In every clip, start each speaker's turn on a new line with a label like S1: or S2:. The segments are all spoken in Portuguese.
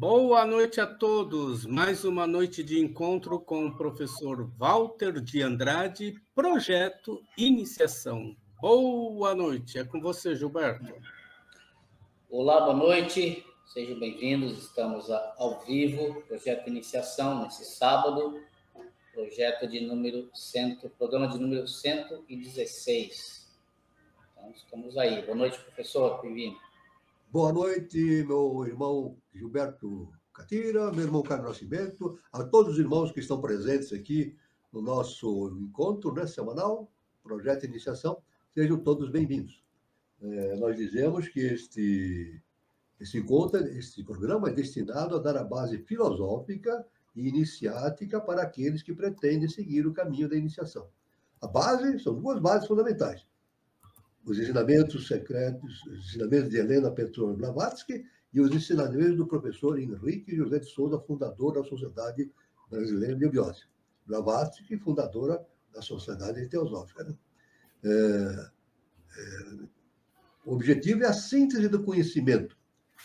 S1: Boa noite a todos. Mais uma noite de encontro com o professor Walter de Andrade, Projeto Iniciação. Boa noite. É com você, Gilberto.
S2: Olá, boa noite. Sejam bem-vindos. Estamos ao vivo, Projeto Iniciação, nesse sábado, programa de número 116. Então, estamos aí. Boa noite, professor. Bem-vindo.
S3: Boa noite, meu irmão Gilberto Catira, meu irmão Carlos Nascimento, a todos os irmãos que estão presentes aqui no nosso encontro, né, semanal, Projeto Iniciação, sejam todos bem-vindos. Nós dizemos que este programa é destinado a dar a base filosófica e iniciática para aqueles que pretendem seguir o caminho da iniciação. A base, são duas bases fundamentais: os ensinamentos secretos, os ensinamentos de Helena Petrovna Blavatsky e os ensinamentos do professor Henrique José de Souza, fundador da Sociedade Brasileira de Eubiose. Blavatsky, fundadora da Sociedade Teosófica. Né? O objetivo é a síntese do conhecimento,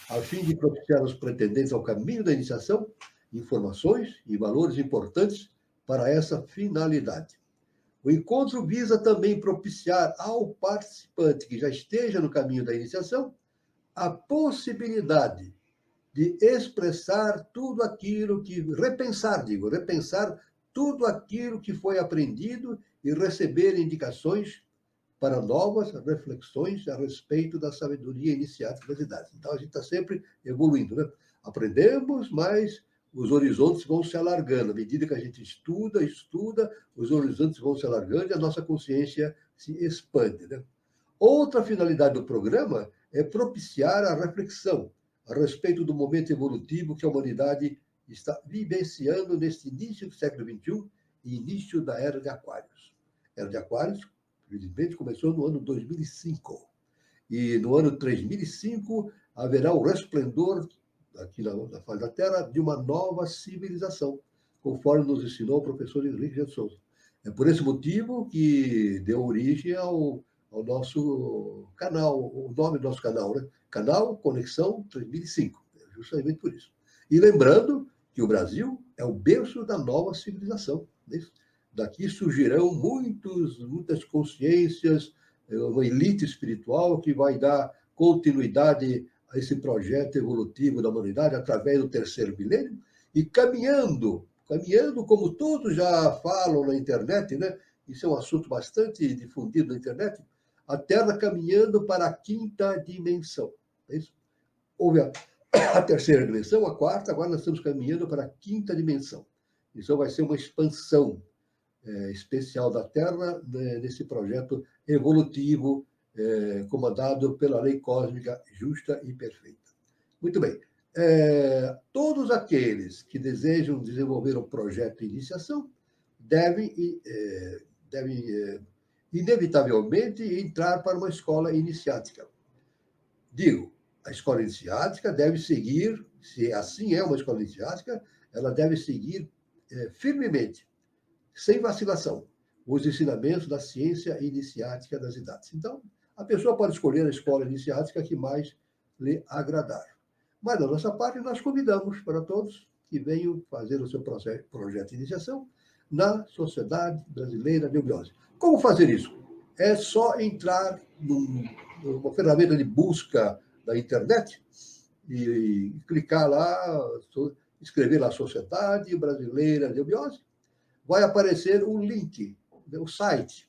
S3: a fim de propiciar aos pretendentes ao caminho da iniciação informações e valores importantes para essa finalidade. O encontro visa também propiciar ao participante que já esteja no caminho da iniciação a possibilidade de expressar tudo aquilo repensar tudo aquilo que foi aprendido e receber indicações para novas reflexões a respeito da sabedoria iniciática das idades. Então, a gente está sempre evoluindo, né? Aprendemos, mas os horizontes vão se alargando. À medida que a gente estuda, os horizontes vão se alargando e a nossa consciência se expande. Né? Outra finalidade do programa é propiciar a reflexão a respeito do momento evolutivo que a humanidade está vivenciando neste início do século XXI e início da Era de Aquários. A Era de Aquários, evidentemente, começou no ano 2005. E no ano 3005 haverá o resplendor aqui na face da Terra, de uma nova civilização, conforme nos ensinou o professor Henrique de Souza. É por esse motivo que deu origem ao nosso canal, o nome do nosso canal, né? Canal Conexão 3005, justamente por isso. E lembrando que o Brasil é o berço da nova civilização. Né? Daqui surgirão muitas consciências, uma elite espiritual que vai dar continuidade a esse projeto evolutivo da humanidade através do terceiro milênio e caminhando como todos já falam na internet, né? Isso é um assunto bastante difundido na internet, a Terra caminhando para a quinta dimensão. É isso? Houve a terceira dimensão, a quarta, agora nós estamos caminhando para a quinta dimensão. Isso vai ser uma expansão especial da Terra, né, nesse projeto evolutivo comandado pela lei cósmica justa e perfeita. Muito bem. Todos aqueles que desejam desenvolver um projeto de iniciação devem inevitavelmente entrar para uma escola iniciática. Digo, a escola iniciática deve seguir, se assim é uma escola iniciática, ela deve seguir firmemente, sem vacilação, os ensinamentos da ciência iniciática das idades. Então, a pessoa pode escolher a escola iniciática que mais lhe agradar. Mas, da nossa parte, nós convidamos para todos que venham fazer o seu projeto de iniciação na Sociedade Brasileira de Eubiose. Como fazer isso? É só entrar numa ferramenta de busca da internet e clicar lá, escrever lá Sociedade Brasileira de Eubiose. Vai aparecer um link, o site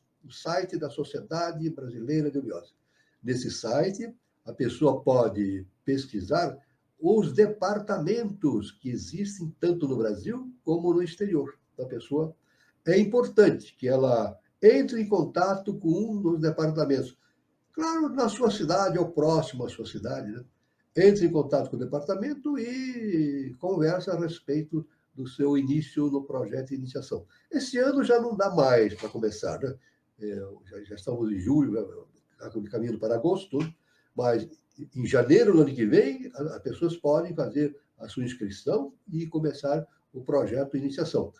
S3: da Sociedade Brasileira de Eubiose. Nesse site, a pessoa pode pesquisar os departamentos que existem tanto no Brasil como no exterior. Então, a pessoa, é importante que ela entre em contato com um dos departamentos. Claro, na sua cidade ou próximo à sua cidade, né? Entre em contato com o departamento e conversa a respeito do seu início no projeto de iniciação. Esse ano já não dá mais para começar, né? Já estamos em julho, caminhando para agosto, mas em janeiro do ano que vem, as pessoas podem fazer a sua inscrição e começar o projeto de iniciação.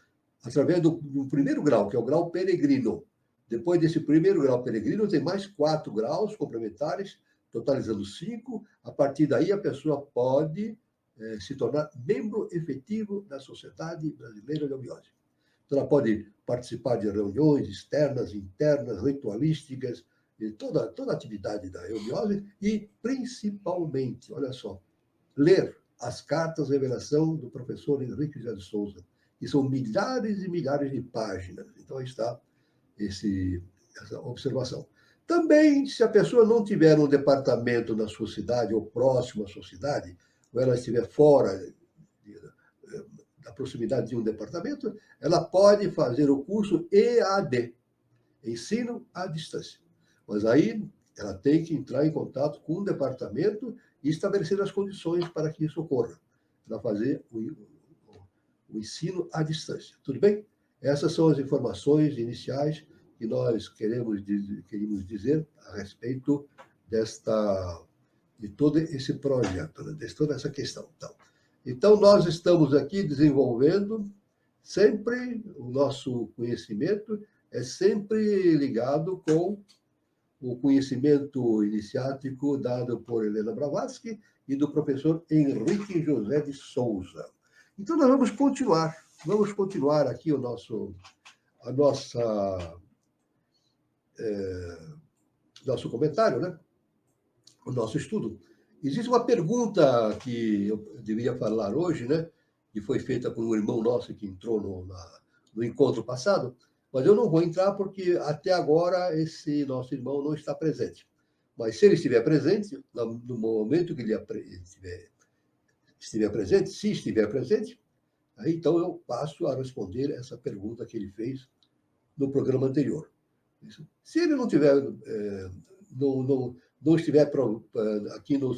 S3: Através do primeiro grau, que é o grau peregrino. Depois desse primeiro grau peregrino, tem mais 4 graus complementares, totalizando 5. A partir daí, a pessoa pode se tornar membro efetivo da Sociedade Brasileira de Eubiose. Então, ela pode participar de reuniões externas, internas, ritualísticas, de toda a atividade da eubiose e, principalmente, olha só, ler as cartas de revelação do professor Henrique José de Souza, que são milhares e milhares de páginas. Então, aí está essa observação. Também, se a pessoa não tiver um departamento na sua cidade ou próximo à sua cidade, ou ela estiver fora da proximidade de um departamento, ela pode fazer o curso EAD, Ensino à Distância. Mas aí ela tem que entrar em contato com o departamento e estabelecer as condições para que isso ocorra, para fazer o ensino à distância. Tudo bem? Essas são as informações iniciais que nós queríamos dizer a respeito de todo esse projeto, né? De toda essa questão. Então, nós estamos aqui desenvolvendo sempre, o nosso conhecimento é sempre ligado com o conhecimento iniciático dado por Helena Blavatsky e do professor Henrique José de Souza. Então, nós vamos continuar aqui nosso comentário, né? O nosso estudo. Existe uma pergunta que eu deveria falar hoje, né? Que foi feita por um irmão nosso que entrou no encontro passado, mas eu não vou entrar porque até agora esse nosso irmão não está presente. Mas se ele estiver presente, no momento que ele estiver presente, se estiver presente, aí então eu passo a responder essa pergunta que ele fez no programa anterior. Se ele não tiver, não estiver aqui no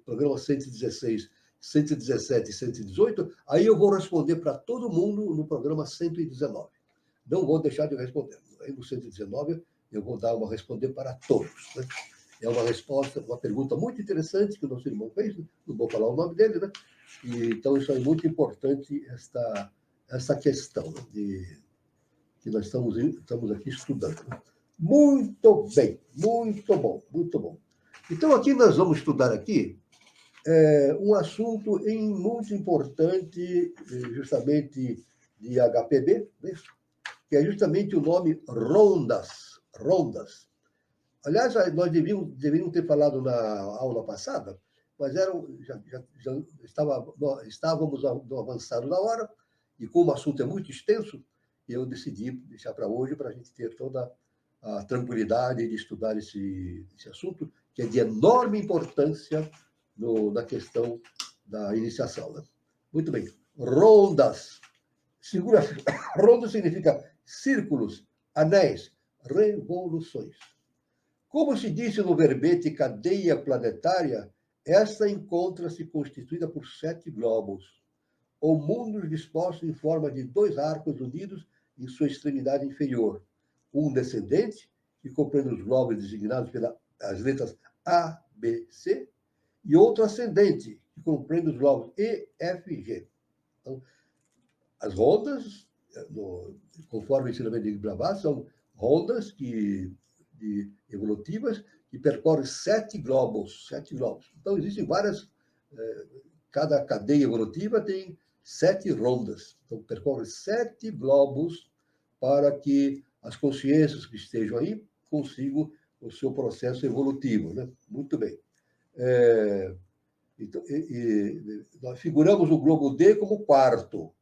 S3: programa 116, 117 e 118, aí eu vou responder para todo mundo no programa 119. Não vou deixar de responder. Aí no 119 eu vou responder para todos. Né? É uma pergunta muito interessante que o nosso irmão fez, não vou falar o nome dele, né? Então isso é muito importante, essa questão, né? Que nós estamos aqui estudando. Muito bem, muito bom, muito bom. Então aqui nós vamos estudar aqui um assunto muito importante, justamente de HPB, né? Que é justamente o nome rondas. Aliás, nós deveríamos ter falado na aula passada, mas estávamos no avançado da hora, e como o assunto é muito extenso, eu decidi deixar para hoje, para a gente ter toda a tranquilidade de estudar esse assunto, que é de enorme importância na questão da iniciação. Né? Muito bem. Rondas. Ronda significa círculos, anéis, revoluções. Como se disse no verbete cadeia planetária, esta encontra-se constituída por 7 globos, ou mundos dispostos em forma de 2 arcos unidos em sua extremidade inferior. Um descendente, que compreende os globos designados pelas letras A, B, C, e outro ascendente, que compreende os globos E, F e G. Então, as rondas, conforme o ensinamento de Blavatsky, são rondas evolutivas que percorrem 7 globos. Então, existem várias... cada cadeia evolutiva tem 7 rondas. Então, percorre 7 globos para que as consciências que estejam aí consigam o seu processo evolutivo. Né? Muito bem. Então, nós figuramos o globo D como quarto,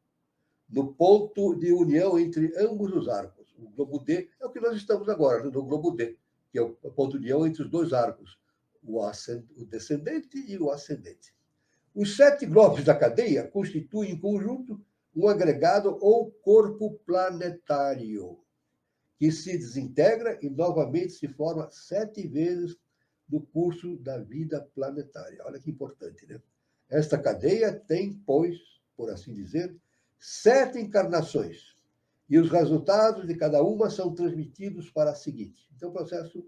S3: no ponto de união entre ambos os arcos. O globo D é o que nós estamos agora, no globo D, que é o ponto de união entre os 2 arcos, o descendente e o ascendente. Os 7 globos da cadeia constituem, em conjunto, um agregado ou corpo planetário, que se desintegra e novamente se forma 7 vezes no curso da vida planetária. Olha que importante, né? Esta cadeia tem, pois, por assim dizer, 7 encarnações, e os resultados de cada uma são transmitidos para a seguinte. Então, processo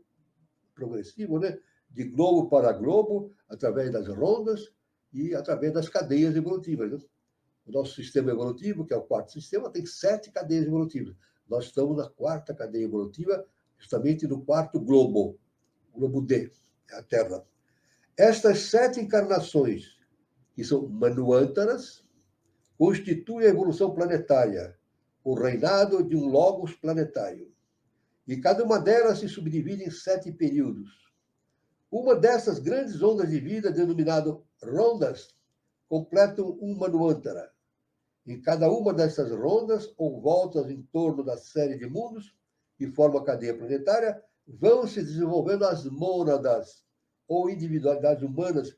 S3: progressivo, né? De globo para globo, através das rondas e através das cadeias evolutivas. Né? O nosso sistema evolutivo, que é o 4º sistema, tem 7 cadeias evolutivas. Nós estamos na 4ª cadeia evolutiva, justamente no 4º globo, o globo D, a Terra. Estas 7 encarnações que são Manvantaras, constituem a evolução planetária, o reinado de um logos planetário. E cada uma delas se subdivide em 7 períodos. Uma dessas grandes ondas de vida, denominado rondas, completam um Manvantara. Em cada uma dessas rondas, ou voltas em torno da série de mundos, que formam a cadeia planetária, vão se desenvolvendo as mônadas, ou individualidades humanas,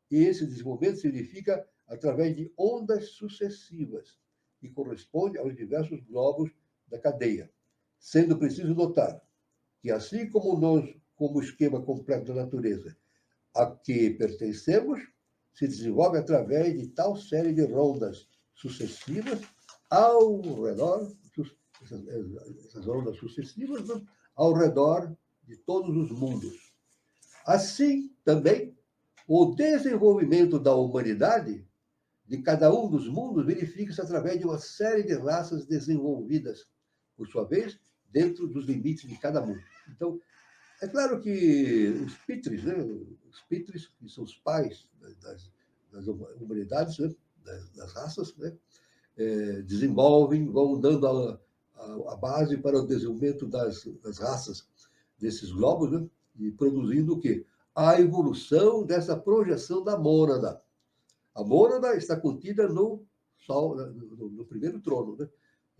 S3: e esse desenvolvimento significa através de ondas sucessivas, que corresponde aos diversos globos da cadeia. Sendo preciso notar que, assim como nós, como o esquema completo da natureza a que pertencemos, se desenvolve através de tal série de rondas sucessivas ao redor, essas ondas sucessivas, ao redor de todos os mundos. Assim, também, o desenvolvimento da humanidade, de cada um dos mundos, verifica-se através de uma série de raças desenvolvidas, por sua vez, dentro dos limites de cada mundo. Então, é claro que os Pitris, né? Os Pitris, que são os pais das humanidades, né? das raças, né? Desenvolvem, vão dando a base para o desenvolvimento das raças desses globos, né? E produzindo o quê? A evolução dessa projeção da mônada. A mônada está contida no Sol, no primeiro trono, né?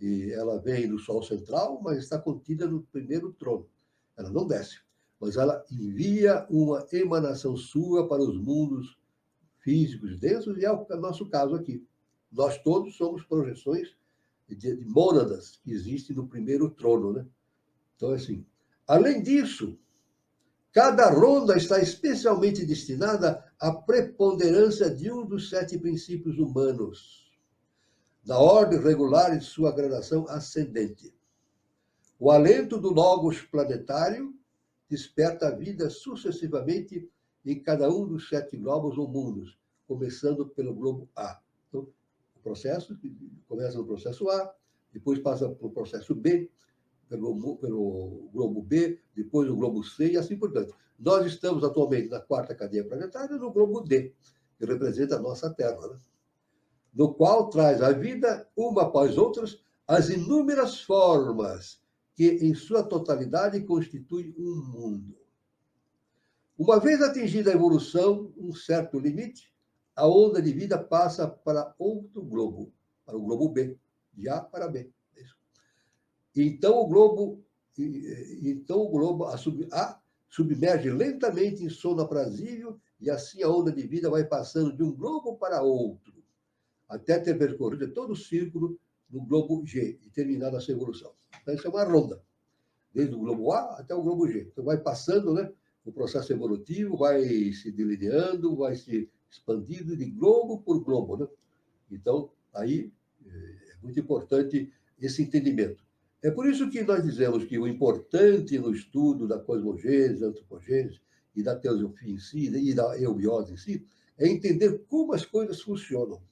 S3: E ela vem do Sol central, mas está contida no primeiro trono. Ela não desce, mas ela envia uma emanação sua para os mundos físicos densos, e é o nosso caso aqui. Nós todos somos projeções de mônadas que existem no primeiro trono, né? Então, assim, além disso, cada ronda está especialmente destinada à preponderância de um dos 7 princípios humanos, na ordem regular de sua gradação ascendente. O alento do logos planetário desperta a vida sucessivamente em cada um dos 7 globos ou mundos, começando pelo globo A. Então, o processo começa no processo A, depois passa para o processo B, pelo globo B, depois o globo C e assim por diante. Nós estamos atualmente na 4ª cadeia planetária, no globo D, que representa a nossa Terra, né? No qual traz a vida, uma após outras, as inúmeras formas que, em sua totalidade, constituem um mundo. Uma vez atingida a evolução, um certo limite, a onda de vida passa para outro globo, para o globo B, de A para B. Então o globo A submerge lentamente em sono aprazível, e assim a onda de vida vai passando de um globo para outro, até ter percorrido todo o círculo no globo G e terminar a sua evolução. Então, isso é uma ronda, desde o globo A até o globo G. Então, vai passando, né, o processo evolutivo, vai se delineando, vai se expandindo de globo por globo, né? Então, aí é muito importante esse entendimento. É por isso que nós dizemos que o importante no estudo da cosmogênese, da antropogênese e da teosofia em si, e da eubiose em si, é entender como as coisas funcionam.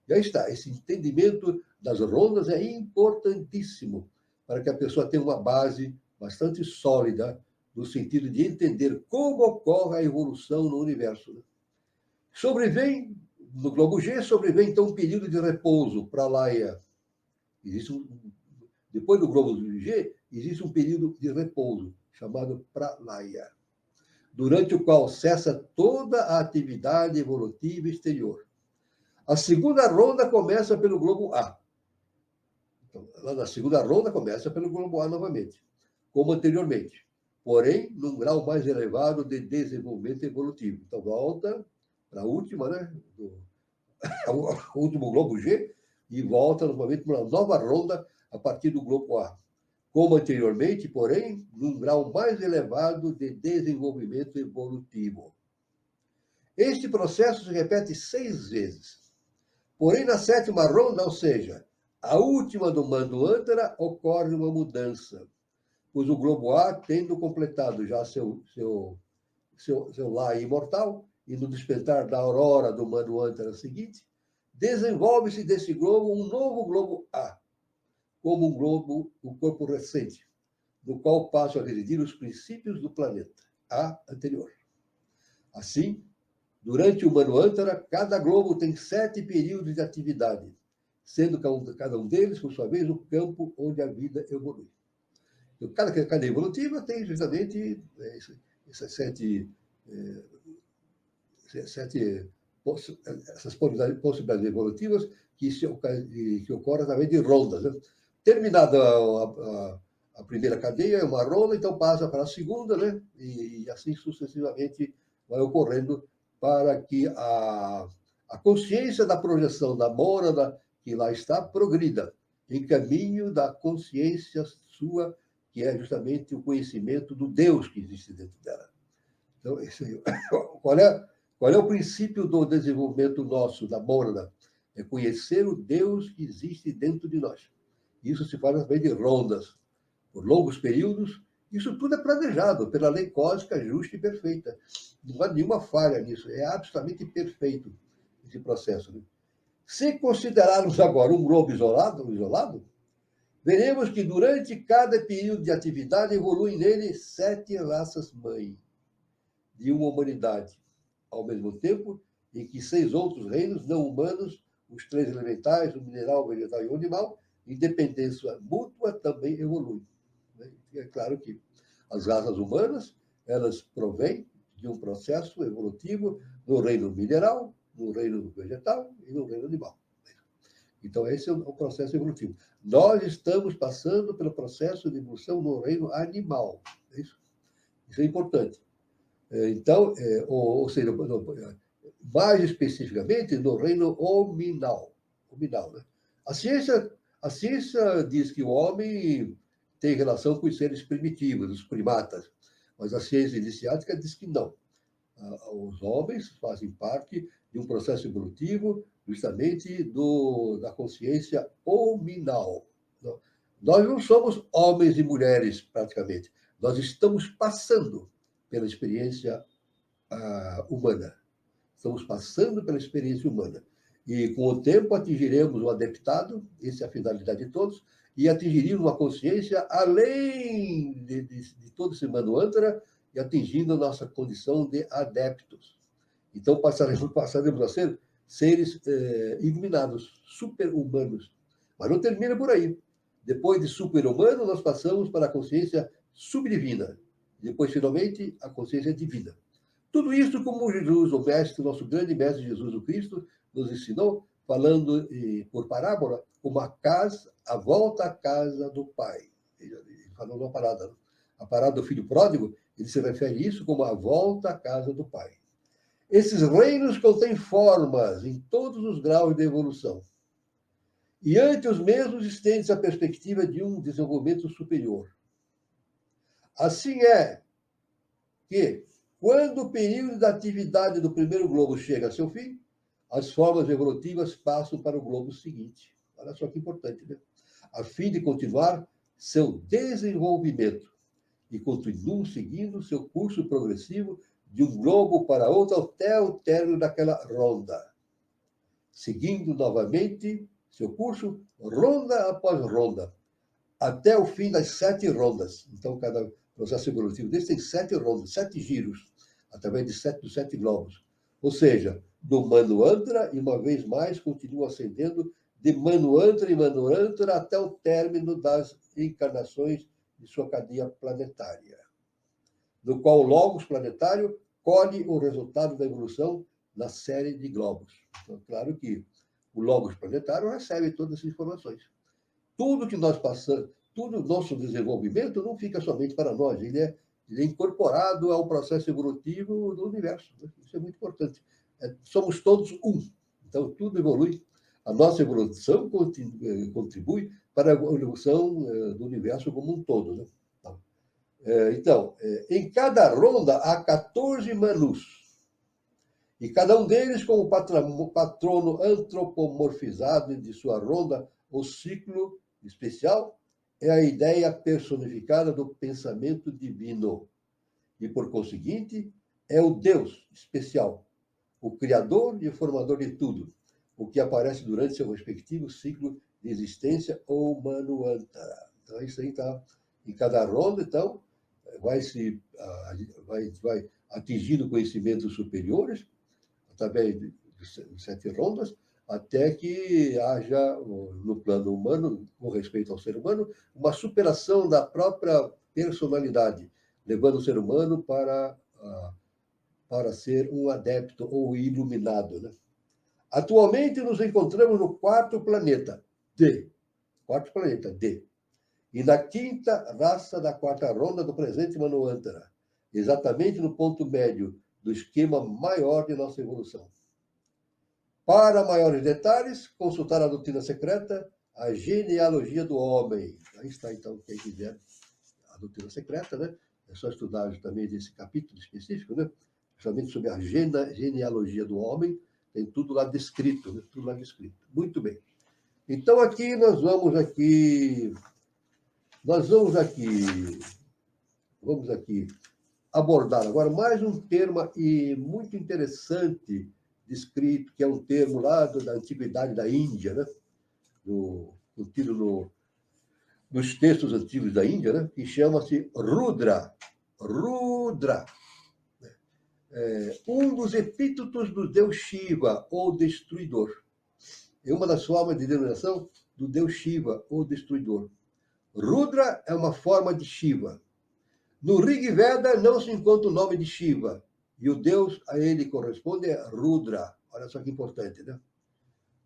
S3: E aí está, esse entendimento das rondas é importantíssimo para que a pessoa tenha uma base bastante sólida no sentido de entender como ocorre a evolução no universo. Sobrevém, no globo G, sobrevém então um período de repouso, pralaya. Depois do globo G, existe um período de repouso, chamado pralaya, durante o qual cessa toda a atividade evolutiva exterior. A segunda ronda começa pelo globo A. Então, lá na segunda ronda começa pelo globo A novamente, como anteriormente, porém num grau mais elevado de desenvolvimento evolutivo. Então, volta para a última, né? O último globo G, e volta novamente para uma nova ronda a partir do globo A, como anteriormente, porém, num grau mais elevado de desenvolvimento evolutivo. Este processo se repete 6 vezes. Porém, na 7ª ronda, ou seja, a última do Manvantara, ocorre uma mudança, pois o globo A, tendo completado já seu lar imortal, e no despertar da aurora do Manvantara seguinte, desenvolve-se desse globo um novo globo A, como um globo, um corpo recente, no qual passam a residir os princípios do planeta A anterior. Assim, Durante o Manvantara, cada globo tem 7 períodos de atividade, sendo cada um deles, por sua vez, o campo onde a vida evolui. Então, cada cadeia evolutiva tem justamente essas essas possibilidades evolutivas que ocorrem através de rondas. Né? Terminada a primeira cadeia, é uma ronda, então passa para a segunda, né? E assim sucessivamente vai ocorrendo para que a consciência da projeção da mônada que lá está progrida em caminho da consciência sua, que é justamente o conhecimento do Deus que existe dentro dela. Então, qual é o princípio do desenvolvimento nosso, da mônada? É conhecer o Deus que existe dentro de nós. Isso se faz através de rondas, por longos períodos. Isso tudo é planejado pela lei cósmica justa e perfeita. Não há nenhuma falha nisso. É absolutamente perfeito esse processo. Né? Se considerarmos agora um globo isolado, veremos que durante cada período de atividade evoluem nele 7 raças-mãe de uma humanidade, ao mesmo tempo em que 6 outros reinos não humanos, os 3 elementais, o mineral, o vegetal e o animal, em dependência mútua, também evoluem. É claro que as raças humanas, elas provêm de um processo evolutivo no reino mineral, no reino vegetal e no reino animal. Então, esse é o processo evolutivo. Nós estamos passando pelo processo de evolução no reino animal. Isso é importante. Então, ou seja, mais especificamente no reino hominal. Né? A ciência diz que o homem tem relação com os seres primitivos, os primatas, mas a ciência iniciática diz que não. Os homens fazem parte de um processo evolutivo justamente da consciência hominal. Nós não somos homens e mulheres, praticamente. Nós estamos passando pela experiência humana. Estamos passando pela experiência humana. E, com o tempo, atingiremos o adeptado, essa é a finalidade de todos, e atingiremos uma consciência além de todo esse Manvantara e atingindo a nossa condição de adeptos. Então, passaremos a ser seres iluminados, super-humanos. Mas não termina por aí. Depois de super-humano, nós passamos para a consciência subdivina. Depois, finalmente, a consciência divina. Tudo isso como Jesus, o mestre, nosso grande mestre Jesus o Cristo, nos ensinou, falando por parábola, como a volta à casa do Pai. Ele falou uma parada. A parada do filho pródigo, ele se refere a isso como a volta à casa do Pai. Esses reinos contêm formas em todos os graus de evolução. E ante os mesmos estende-se a perspectiva de um desenvolvimento superior. Assim é que, quando o período da atividade do primeiro globo chega a seu fim, as formas evolutivas passam para o globo seguinte. Olha só que importante, né? A fim de continuar seu desenvolvimento e continuam seguindo seu curso progressivo de um globo para outro até o término daquela ronda, seguindo novamente seu curso, ronda após ronda, até o fim das 7 rondas. Então, cada processo evolutivo desse tem 7 rondas, 7 giros, através dos 7 globos. Ou seja, do Manvantara, e uma vez mais, continua ascendendo de Manvantara em Manvantara até o término das encarnações de sua cadeia planetária, no qual o Logos planetário colhe o resultado da evolução na série de globos. Então, claro que o Logos planetário recebe todas essas informações. Tudo que nós passamos, todo o nosso desenvolvimento não fica somente para nós, ele é incorporado ao processo evolutivo do universo. Isso é muito importante. Somos todos um. Então, tudo evolui. A nossa evolução contribui para a evolução do universo como um todo. Né? Então, em cada ronda há 14 Manus. E cada um deles com o patrono antropomorfizado de sua ronda, o ciclo especial, é a ideia personificada do pensamento divino. E, por conseguinte, é o Deus especial, o criador e o formador de tudo, o que aparece durante seu respectivo ciclo de existência ou Manvantara. Então, isso aí está em cada ronda, então, vai atingindo conhecimentos superiores, através de 7 rondas, até que haja, no plano humano, com respeito ao ser humano, uma superação da própria personalidade, levando o ser humano para ser um adepto ou iluminado, né? Atualmente nos encontramos no quarto planeta D, e na quinta raça da quarta ronda do presente Manvantara, exatamente no ponto médio do esquema maior de nossa evolução. Para maiores detalhes, consultar a doutrina secreta, a genealogia do homem. Aí está, então, quem quiser a doutrina secreta, né? É só estudar também desse capítulo específico, né? Justamente sobre a genealogia do homem, tem tudo lá descrito, né? Tudo lá descrito. Muito bem. Então, aqui nós vamos abordar agora mais um termo muito interessante descrito, que é um termo lá da antiguidade da Índia, né? Contido nos textos antigos da Índia, né? Que chama-se Rudra. Rudra. Um dos epítetos do deus Shiva, ou destruidor. É uma das formas de denominação do deus Shiva, ou destruidor. Rudra é uma forma de Shiva. No Rig Veda não se encontra o nome de Shiva, e o deus a ele corresponde é Rudra. Olha só que importante, né?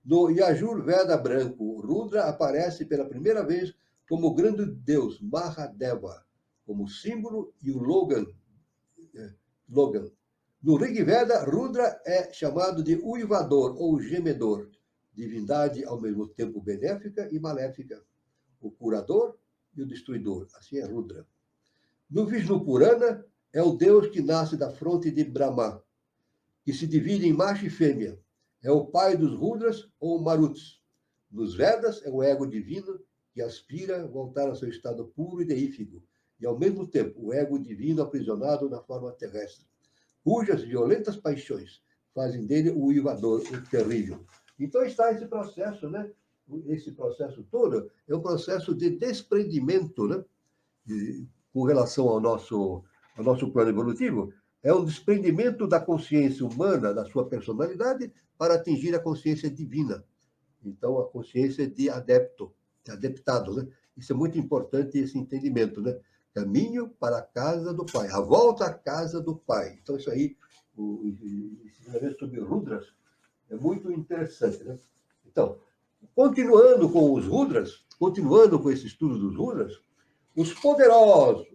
S3: No Yajur Veda branco, Rudra aparece pela primeira vez como o grande deus Mahadeva, como símbolo, e o Logan. No Rig Veda, Rudra é chamado de uivador ou gemedor, divindade ao mesmo tempo benéfica e maléfica, o curador e o destruidor. Assim é Rudra. No Vishnu Purana, é o deus que nasce da fronte de Brahma, que se divide em macho e fêmea. É o pai dos Rudras ou Maruts. Nos Vedas, é o ego divino que aspira a voltar ao seu estado puro e deífico, e ao mesmo tempo o ego divino aprisionado na forma terrestre, cujas violentas paixões fazem dele o uivador, o terrível. Então está esse processo, né? Esse processo todo é um processo de desprendimento, né? Com relação ao nosso plano evolutivo, é um desprendimento da consciência humana, da sua personalidade, para atingir a consciência divina. Então, a consciência de adeptado, né? Isso é muito importante, esse entendimento, né? Caminho para a casa do Pai, a volta à casa do Pai. Então, isso aí, esse ensinamento sobre Rudras, é muito interessante, né? Então, continuando com os Rudras, continuando com esse estudo dos Rudras, os poderosos,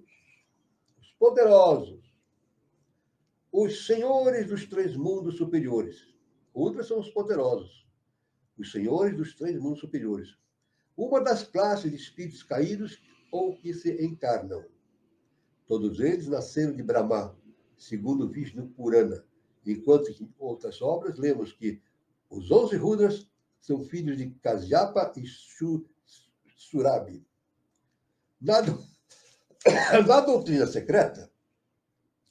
S3: os senhores dos 3 mundos superiores. Rudras são os poderosos, os senhores dos 3 mundos superiores. Uma das classes de espíritos caídos ou que se encarnam. Todos eles nasceram de Brahma, segundo Vishnu Purana, enquanto que em outras obras lemos que os 11 Rudras são filhos de Kasyapa e Surabi. Na doutrina secreta,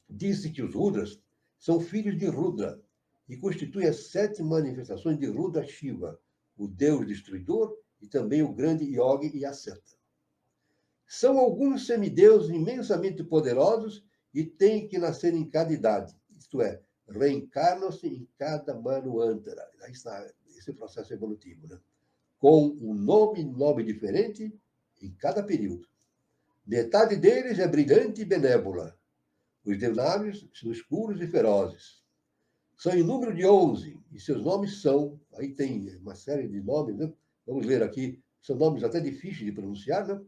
S3: disse que os Rudras são filhos de Rudra e constituem as 7 manifestações de Rudra Shiva, o deus destruidor e também o grande Yogi e asceta. São alguns semideuses imensamente poderosos e têm que nascer em cada idade, isto é, reencarnam-se em cada Manvantara. Aí está esse processo evolutivo, né? Com um nome diferente em cada período. Metade deles é brilhante e benévola. Os demais são escuros e ferozes. São em número de 11, e seus nomes são... Aí tem uma série de nomes, né? Vamos ler aqui. São nomes até difíceis de pronunciar, né?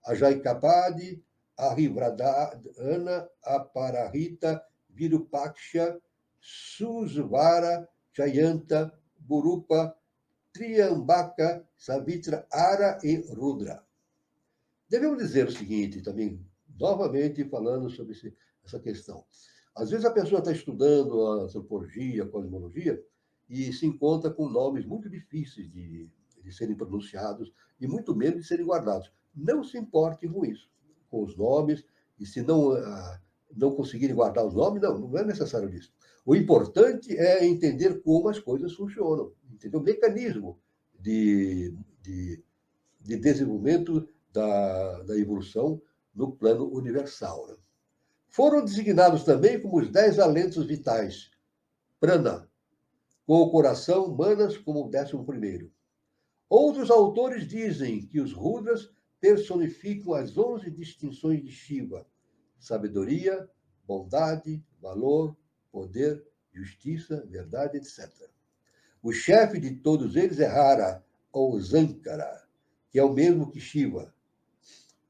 S3: Ajaikapadi, Arivradana, Aparahita, Virupaksha, Susvara, Jayanta, Burupa, Triambaka, Savitra, Ara e Rudra. Devemos dizer o seguinte também, novamente falando sobre essa questão. Às vezes a pessoa está estudando a antropologia, a cosmologia, e se encontra com nomes muito difíceis de serem pronunciados e muito menos de serem guardados. Não se importe com isso, com os nomes, e se não conseguirem guardar os nomes, não é necessário isso. O importante é entender como as coisas funcionam, entender o mecanismo de desenvolvimento da evolução no plano universal, né? Foram designados também como os 10 alentos vitais: prana, com o coração, Manas como o 11º. Outros autores dizem que os Rudras personificam as 11 distinções de Shiva: sabedoria, bondade, valor, poder, justiça, verdade, etc. O chefe de todos eles é Hara, ou Sankara, que é o mesmo que Shiva.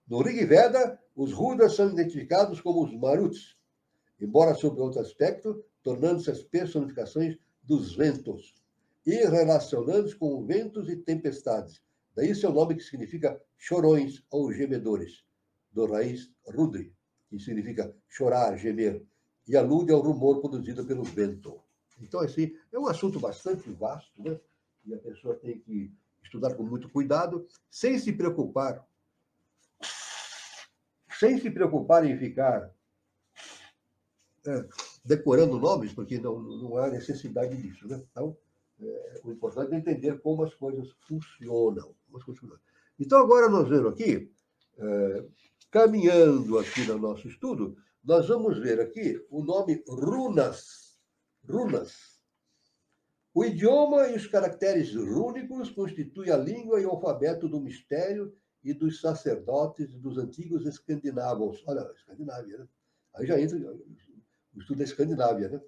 S3: No Rig Veda, os Rudras são identificados como os Maruts, embora sob outro aspecto, tornando-se as personificações dos ventos e relacionando-se com ventos e tempestades. Daí seu nome, que significa chorões ou gemedores, do raiz Rudri, que significa chorar, gemer, e alude ao rumor produzido pelo vento. Então, assim, é um assunto bastante vasto, né? E a pessoa tem que estudar com muito cuidado, sem se preocupar em ficar decorando nomes, porque não há necessidade disso, né? Então, o importante é entender como as coisas funcionam. Então, agora nós vemos aqui, caminhando aqui no nosso estudo, nós vamos ver aqui o nome runas. Runas. O idioma e os caracteres rúnicos constituem a língua e o alfabeto do mistério e dos sacerdotes dos antigos escandinavos. Olha, Escandinávia, né? Aí já entra o estudo da Escandinávia, né?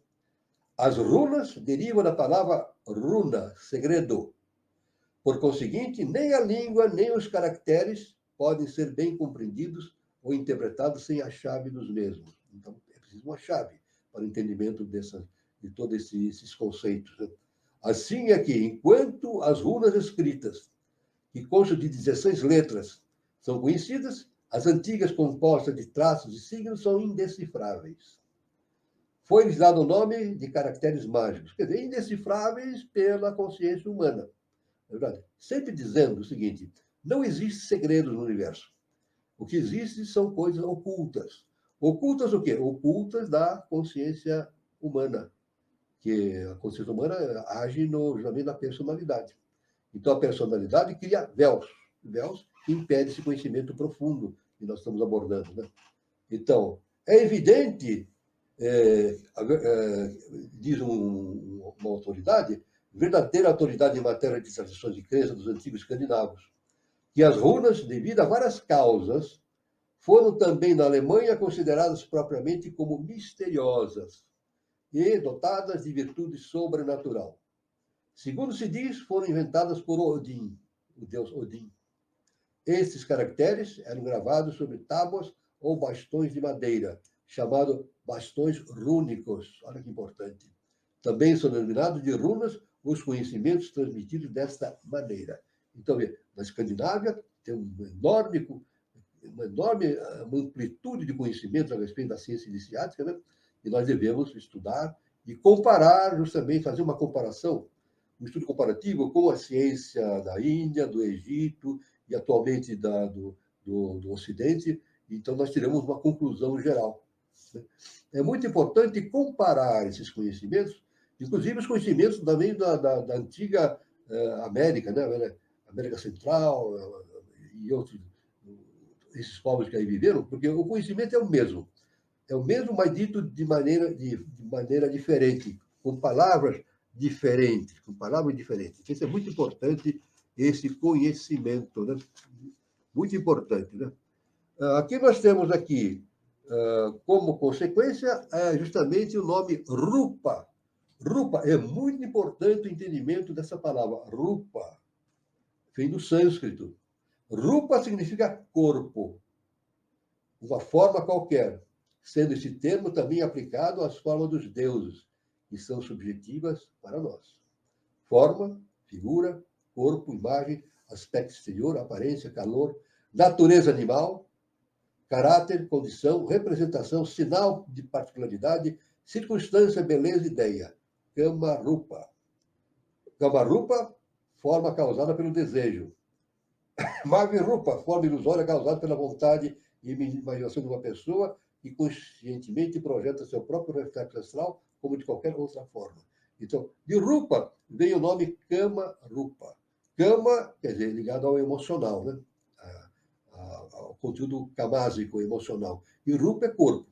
S3: As runas derivam da palavra runa, segredo. Por conseguinte, nem a língua, nem os caracteres podem ser bem compreendidos ou interpretados sem a chave dos mesmos. Então, é preciso uma chave para o entendimento de todos esses conceitos, né? Assim é que, enquanto as runas escritas, que constam de 16 letras, são conhecidas, as antigas compostas de traços e signos são indecifráveis. Foi-lhes dado o nome de caracteres mágicos, quer dizer, indecifráveis pela consciência humana. É verdade? Sempre dizendo o seguinte: não existe segredo no universo. O que existe são coisas ocultas. Ocultas o quê? Ocultas da consciência humana, que a consciência humana age justamente na personalidade. Então, a personalidade cria véus que impedem esse conhecimento profundo que nós estamos abordando, né? Então, é evidente, diz uma autoridade, verdadeira autoridade em matéria de tradições de crença dos antigos escandinavos, que as runas, devido a várias causas, foram também na Alemanha consideradas propriamente como misteriosas e dotadas de virtude sobrenatural. Segundo se diz, foram inventadas por Odin, o deus Odin. Estes caracteres eram gravados sobre tábuas ou bastões de madeira, chamados bastões rúnicos. Olha que importante. Também são denominados de runas os conhecimentos transmitidos desta maneira. Então, na Escandinávia tem uma enorme amplitude de conhecimento a respeito da ciência iniciática, né? E nós devemos estudar e comparar, justamente, fazer uma comparação, um estudo comparativo com a ciência da Índia, do Egito e atualmente do Ocidente. Então, nós tiramos uma conclusão geral. É muito importante comparar esses conhecimentos, inclusive os conhecimentos também da antiga América, né? América Central e outros, esses povos que aí viveram, porque o conhecimento é o mesmo, mas dito de maneira diferente, com palavras diferentes. Isso é muito importante, esse conhecimento, né? Muito importante, né? Aqui nós temos aqui, como consequência, justamente o nome Rupa. Rupa é muito importante o entendimento dessa palavra. Rupa vem do sânscrito. Rupa significa corpo, uma forma qualquer, sendo esse termo também aplicado às formas dos deuses, que são subjetivas para nós. Forma, figura, corpo, imagem, aspecto exterior, aparência, calor, natureza animal, caráter, condição, representação, sinal de particularidade, circunstância, beleza, ideia. Kamarupa. Kamarupa, forma causada pelo desejo. Mavirupa, forma ilusória causada pela vontade e imaginação de uma pessoa que conscientemente projeta seu próprio reflexo astral como de qualquer outra forma. Então, de Rupa vem o nome Kama Rupa. Kama, quer dizer, ligado ao emocional, né? Ao conteúdo camásico, emocional. E Rupa é corpo.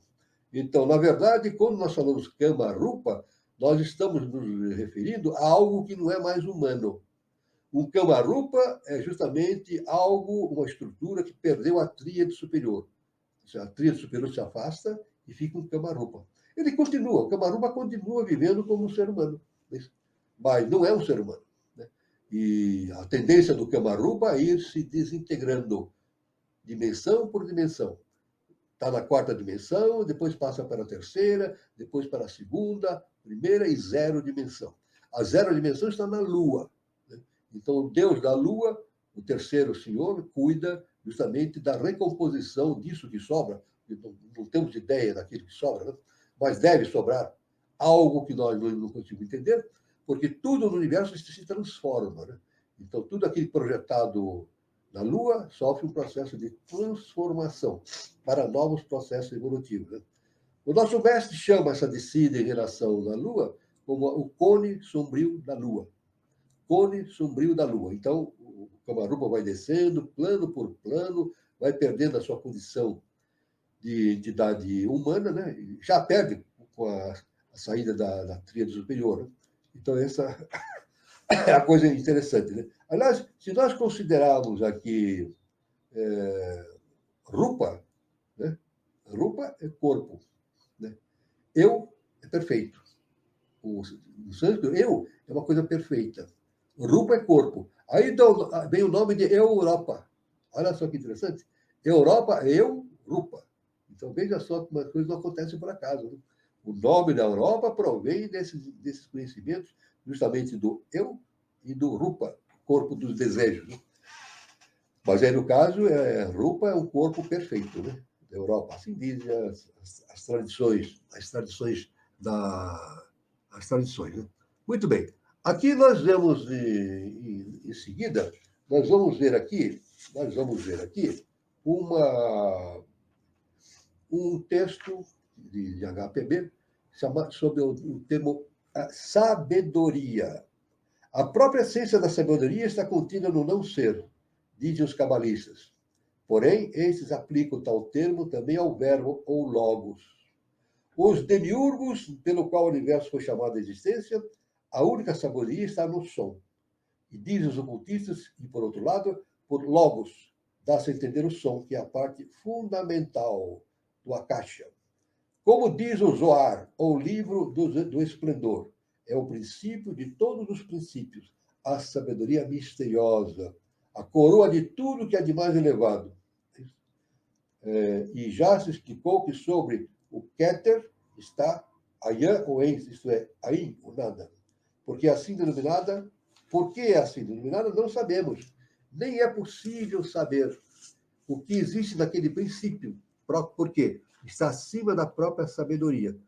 S3: Então, na verdade, quando nós falamos Kama Rupa, nós estamos nos referindo a algo que não é mais humano. Um Kamarupa é justamente algo, uma estrutura que perdeu a tríade superior. A tríade superior se afasta e fica um Kamarupa. Ele continua, o Kamarupa continua vivendo como um ser humano, mas não é um ser humano. E a tendência do Kamarupa é ir se desintegrando, dimensão por dimensão. Está na quarta dimensão, depois passa para a terceira, depois para a segunda, primeira e zero dimensão. A zero dimensão está na Lua. Então, o Deus da Lua, o terceiro senhor, cuida justamente da recomposição disso que sobra. Não temos ideia daquilo que sobra, né? Mas deve sobrar algo que nós não conseguimos entender, porque tudo no universo se transforma. Né? Então, tudo aquilo projetado na Lua sofre um processo de transformação para novos processos evolutivos. Né? O nosso mestre chama essa descida em relação à Lua como o cone sombrio da Lua. Cone sombrio da Lua. Então, o Kamarupa vai descendo, plano por plano, vai perdendo a sua condição de entidade humana, né? Já perde com a saída da tríade superior. Né? Então, essa é a coisa interessante. Né? Aliás, se nós considerarmos aqui Rupa, né? Rupa é corpo. Né? Eu é perfeito. No sânscrito, eu é uma coisa perfeita. Rupa é corpo. Aí vem o nome de Europa. Olha só que interessante. Europa, eu, Rupa. Então, veja só como as coisas não acontecem por acaso. Né? O nome da Europa provém desses conhecimentos, justamente do eu e do Rupa, corpo dos desejos. Né? Mas aí, no caso, Rupa é um corpo perfeito, né? Da Europa. Assim dizem as tradições, as tradições. Né? Muito bem. Aqui nós vemos, em seguida, nós vamos ver aqui um texto de HPB sobre o termo sabedoria. A própria essência da sabedoria está contida no não ser, dizem os cabalistas. Porém, esses aplicam tal termo também ao verbo ou logos. Os demiurgos, pelo qual o universo foi chamado à existência, a única sabedoria está no som. E dizem os ocultistas, e por outro lado, por logos, dá-se a entender o som, que é a parte fundamental do Akasha. Como diz o Zohar, ou livro do esplendor, é o princípio de todos os princípios, a sabedoria misteriosa, a coroa de tudo que é de mais elevado. E já se explicou que sobre o Keter está Ayan ou Ens, isto é, Ain, ou nada. Porque é assim denominada, não sabemos. Nem é possível saber o que existe naquele princípio. Por quê? Está acima da própria sabedoria.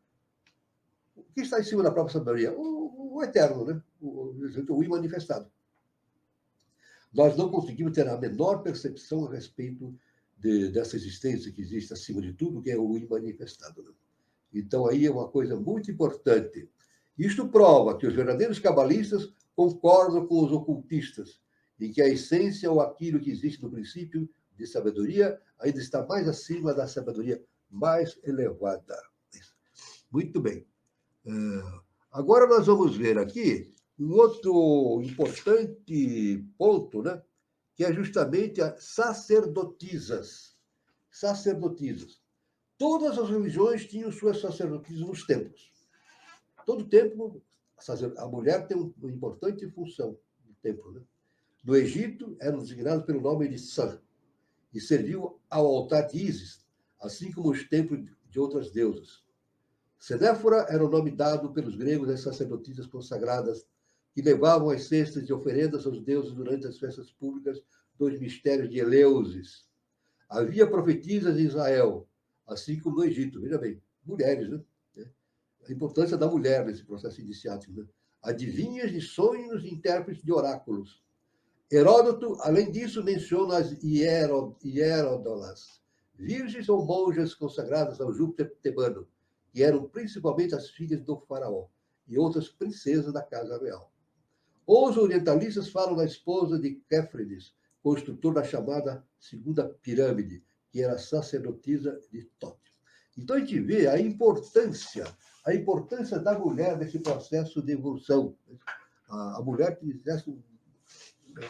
S3: O que está acima da própria sabedoria? O eterno, né? O imanifestado. Nós não conseguimos ter a menor percepção a respeito dessa existência que existe acima de tudo, que é o imanifestado. Né? Então, aí é uma coisa muito importante. Isto prova que os verdadeiros cabalistas concordam com os ocultistas, em que a essência ou aquilo que existe no princípio de sabedoria ainda está mais acima da sabedoria mais elevada. Muito bem. Agora nós vamos ver aqui um outro importante ponto, né? Que é justamente as sacerdotisas. Sacerdotisas. Todas as religiões tinham suas sacerdotisas nos templos. Todo templo, a mulher tem uma importante função no templo. Né? No Egito, eram designados pelo nome de San, e serviu ao altar de Ísis, assim como os templos de outras deusas. Senéfora era o nome dado pelos gregos às sacerdotisas consagradas, que levavam as cestas de oferendas aos deuses durante as festas públicas dos mistérios de Eleusis. Havia profetisas em Israel, assim como no Egito. Veja bem, mulheres, né? A importância da mulher nesse processo iniciático. Né? Adivinhas de sonhos e intérpretes de oráculos. Heródoto, além disso, menciona as hieródolas, virgens ou monjas consagradas ao Júpiter tebano, que eram principalmente as filhas do faraó, e outras princesas da casa real. Os orientalistas falam da esposa de Kéfrenes, construtor da chamada Segunda Pirâmide, que era sacerdotisa de Tóquio. Então, a gente vê a importância da mulher nesse processo de evolução. A mulher que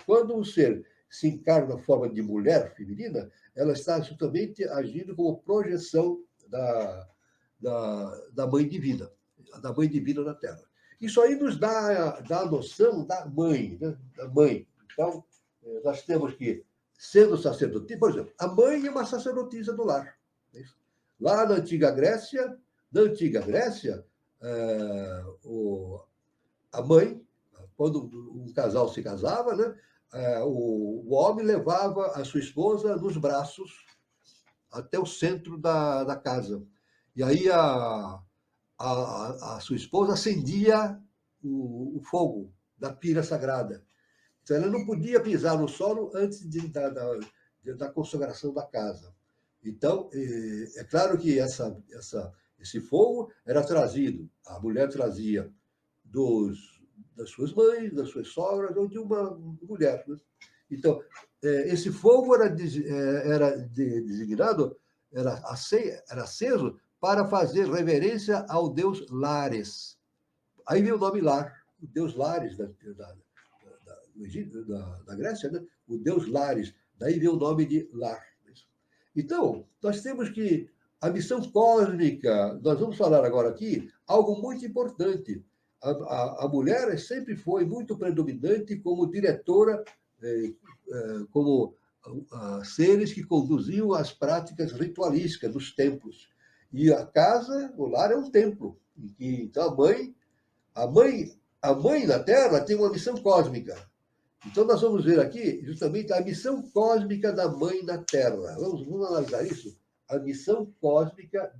S3: quando um ser se encarna na forma de mulher feminina, ela está justamente agindo como projeção da mãe divina na Terra. Isso aí nos dá a noção da mãe, né? Da mãe. Então, nós temos que, sendo sacerdotisa, por exemplo, a mãe é uma sacerdotisa do lar. Lá na antiga Grécia, a mãe, quando um casal se casava, né, o homem levava a sua esposa nos braços até o centro da casa. E aí a sua esposa acendia o fogo da pira sagrada. Então, ela não podia pisar no solo antes da consagração da casa. Então, é claro que esse fogo era trazido, a mulher trazia das suas mães, das suas sogras, ou de uma mulher. Né? Então, esse fogo era designado, era aceso para fazer reverência ao deus Lares. Aí vem o nome Lar, o deus Lares da Grécia, né? O deus Lares, daí vem o nome de Lar. Então, nós temos que a missão cósmica, nós vamos falar agora aqui algo muito importante. A mulher sempre foi muito predominante como diretora, como seres que conduziam as práticas ritualísticas dos templos. E a casa, o lar é um templo. Então, a mãe na Terra tem uma missão cósmica. Então, nós vamos ver aqui justamente a missão cósmica da mãe na Terra. Vamos analisar isso? A missão cósmica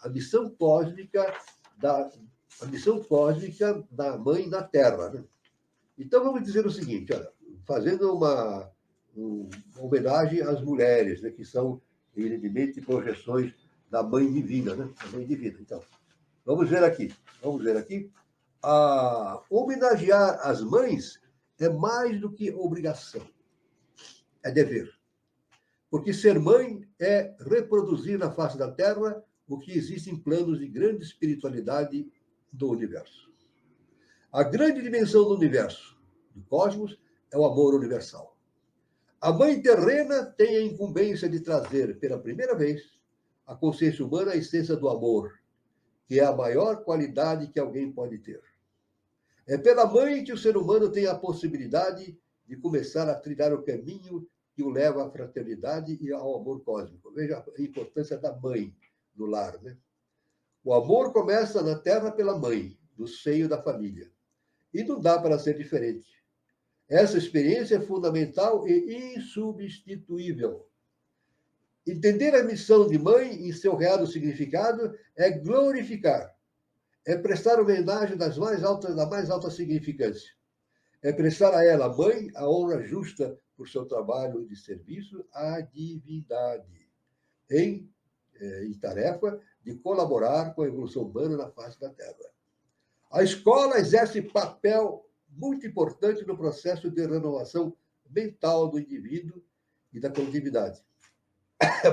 S3: a missão cósmica da mãe na Terra. Né? Então, vamos dizer o seguinte, olha, fazendo uma homenagem às mulheres, né, que são, evidentemente, projeções da mãe divina. Né? Da mãe divina. Então, vamos ver aqui. Homenagear as mães é mais do que obrigação, é dever. Porque ser mãe é reproduzir na face da Terra o que existe em planos de grande espiritualidade do universo. A grande dimensão do universo, do cosmos, é o amor universal. A mãe terrena tem a incumbência de trazer, pela primeira vez, à consciência humana a essência do amor, que é a maior qualidade que alguém pode ter. É pela mãe que o ser humano tem a possibilidade de começar a trilhar o caminho que o leva à fraternidade e ao amor cósmico. Veja a importância da mãe no lar. Né? O amor começa na Terra pela mãe, no seio da família. E não dá para ser diferente. Essa experiência é fundamental e insubstituível. Entender a missão de mãe em seu real significado é glorificar, é prestar homenagem da mais alta significância. É prestar a ela, mãe, a honra justa por seu trabalho de serviço à divindade, em tarefa de colaborar com a evolução humana na face da Terra. A escola exerce papel muito importante no processo de renovação mental do indivíduo e da coletividade.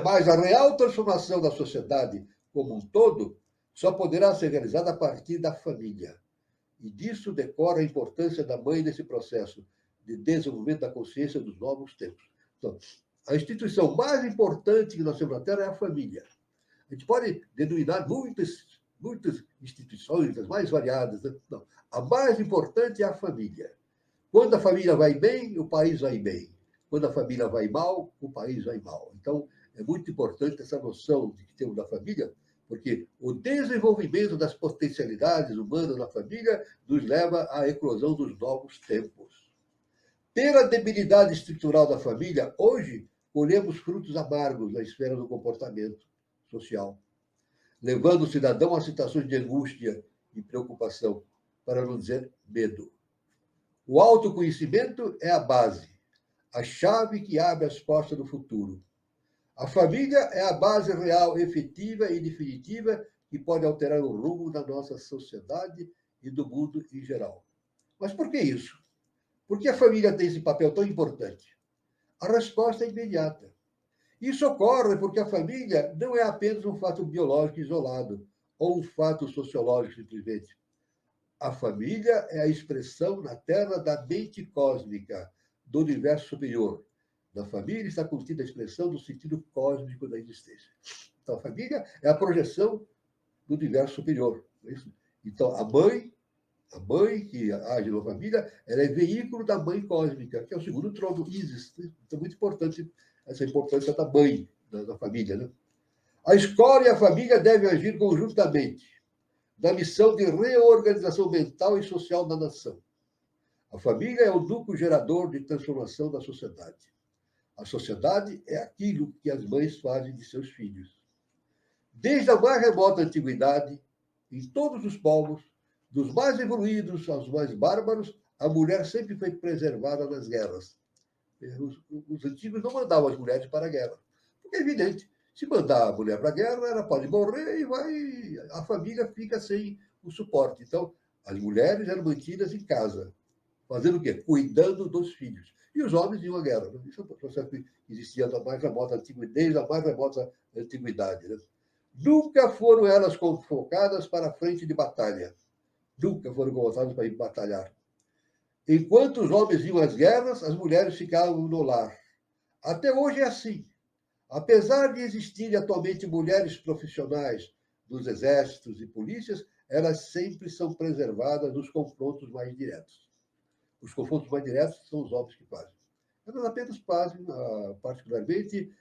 S3: Mas a real transformação da sociedade como um todo só poderá ser realizada a partir da família. E disso decorre a importância da mãe nesse processo de desenvolvimento da consciência dos novos tempos. Então, a instituição mais importante que nós temos na Terra é a família. A gente pode denominar muitas instituições, das mais variadas. Né? Não, a mais importante é a família. Quando a família vai bem, o país vai bem. Quando a família vai mal, o país vai mal. Então, é muito importante essa noção de que temos da família, porque o desenvolvimento das potencialidades humanas na família nos leva à eclosão dos novos tempos. Pela debilidade estrutural da família, hoje colhemos frutos amargos na esfera do comportamento social, levando o cidadão a situações de angústia e preocupação, para não dizer medo. O autoconhecimento é a base, a chave que abre as portas do futuro. A família é a base real, efetiva e definitiva que pode alterar o rumo da nossa sociedade e do mundo em geral. Mas por que isso? Por que a família tem esse papel tão importante? A resposta é imediata. Isso ocorre porque a família não é apenas um fato biológico isolado ou um fato sociológico simplesmente. A família é a expressão na Terra da mente cósmica, do universo superior. Na família está contida a expressão do sentido cósmico da existência. Então, a família é a projeção do universo superior. É isso? Então, a mãe que age na família, ela é veículo da mãe cósmica, que é o segundo trono, Isis. Então, muito importante essa importância da mãe, da família. Né? A escola e a família devem agir conjuntamente na missão de reorganização mental e social da nação. A família é o núcleo gerador de transformação da sociedade. A sociedade é aquilo que as mães fazem de seus filhos. Desde a mais remota antiguidade, em todos os povos, dos mais evoluídos aos mais bárbaros, a mulher sempre foi preservada nas guerras. Os antigos não mandavam as mulheres para a guerra. Porque é evidente, se mandar a mulher para a guerra, ela pode morrer e a família fica sem o suporte. Então, as mulheres eram mantidas em casa, fazendo o quê? Cuidando dos filhos. E os homens iam à guerra. Isso é um processo que existia desde a mais remota antiguidade. Né? Nunca foram elas convocadas para a frente de batalha. Nunca foram convocadas para ir batalhar. Enquanto os homens iam às guerras, as mulheres ficavam no lar. Até hoje é assim. Apesar de existirem atualmente mulheres profissionais dos exércitos e polícias, elas sempre são preservadas nos confrontos mais diretos. Os confrontos mais diretos são os homens que fazem. Elas apenas fazem, particularmente,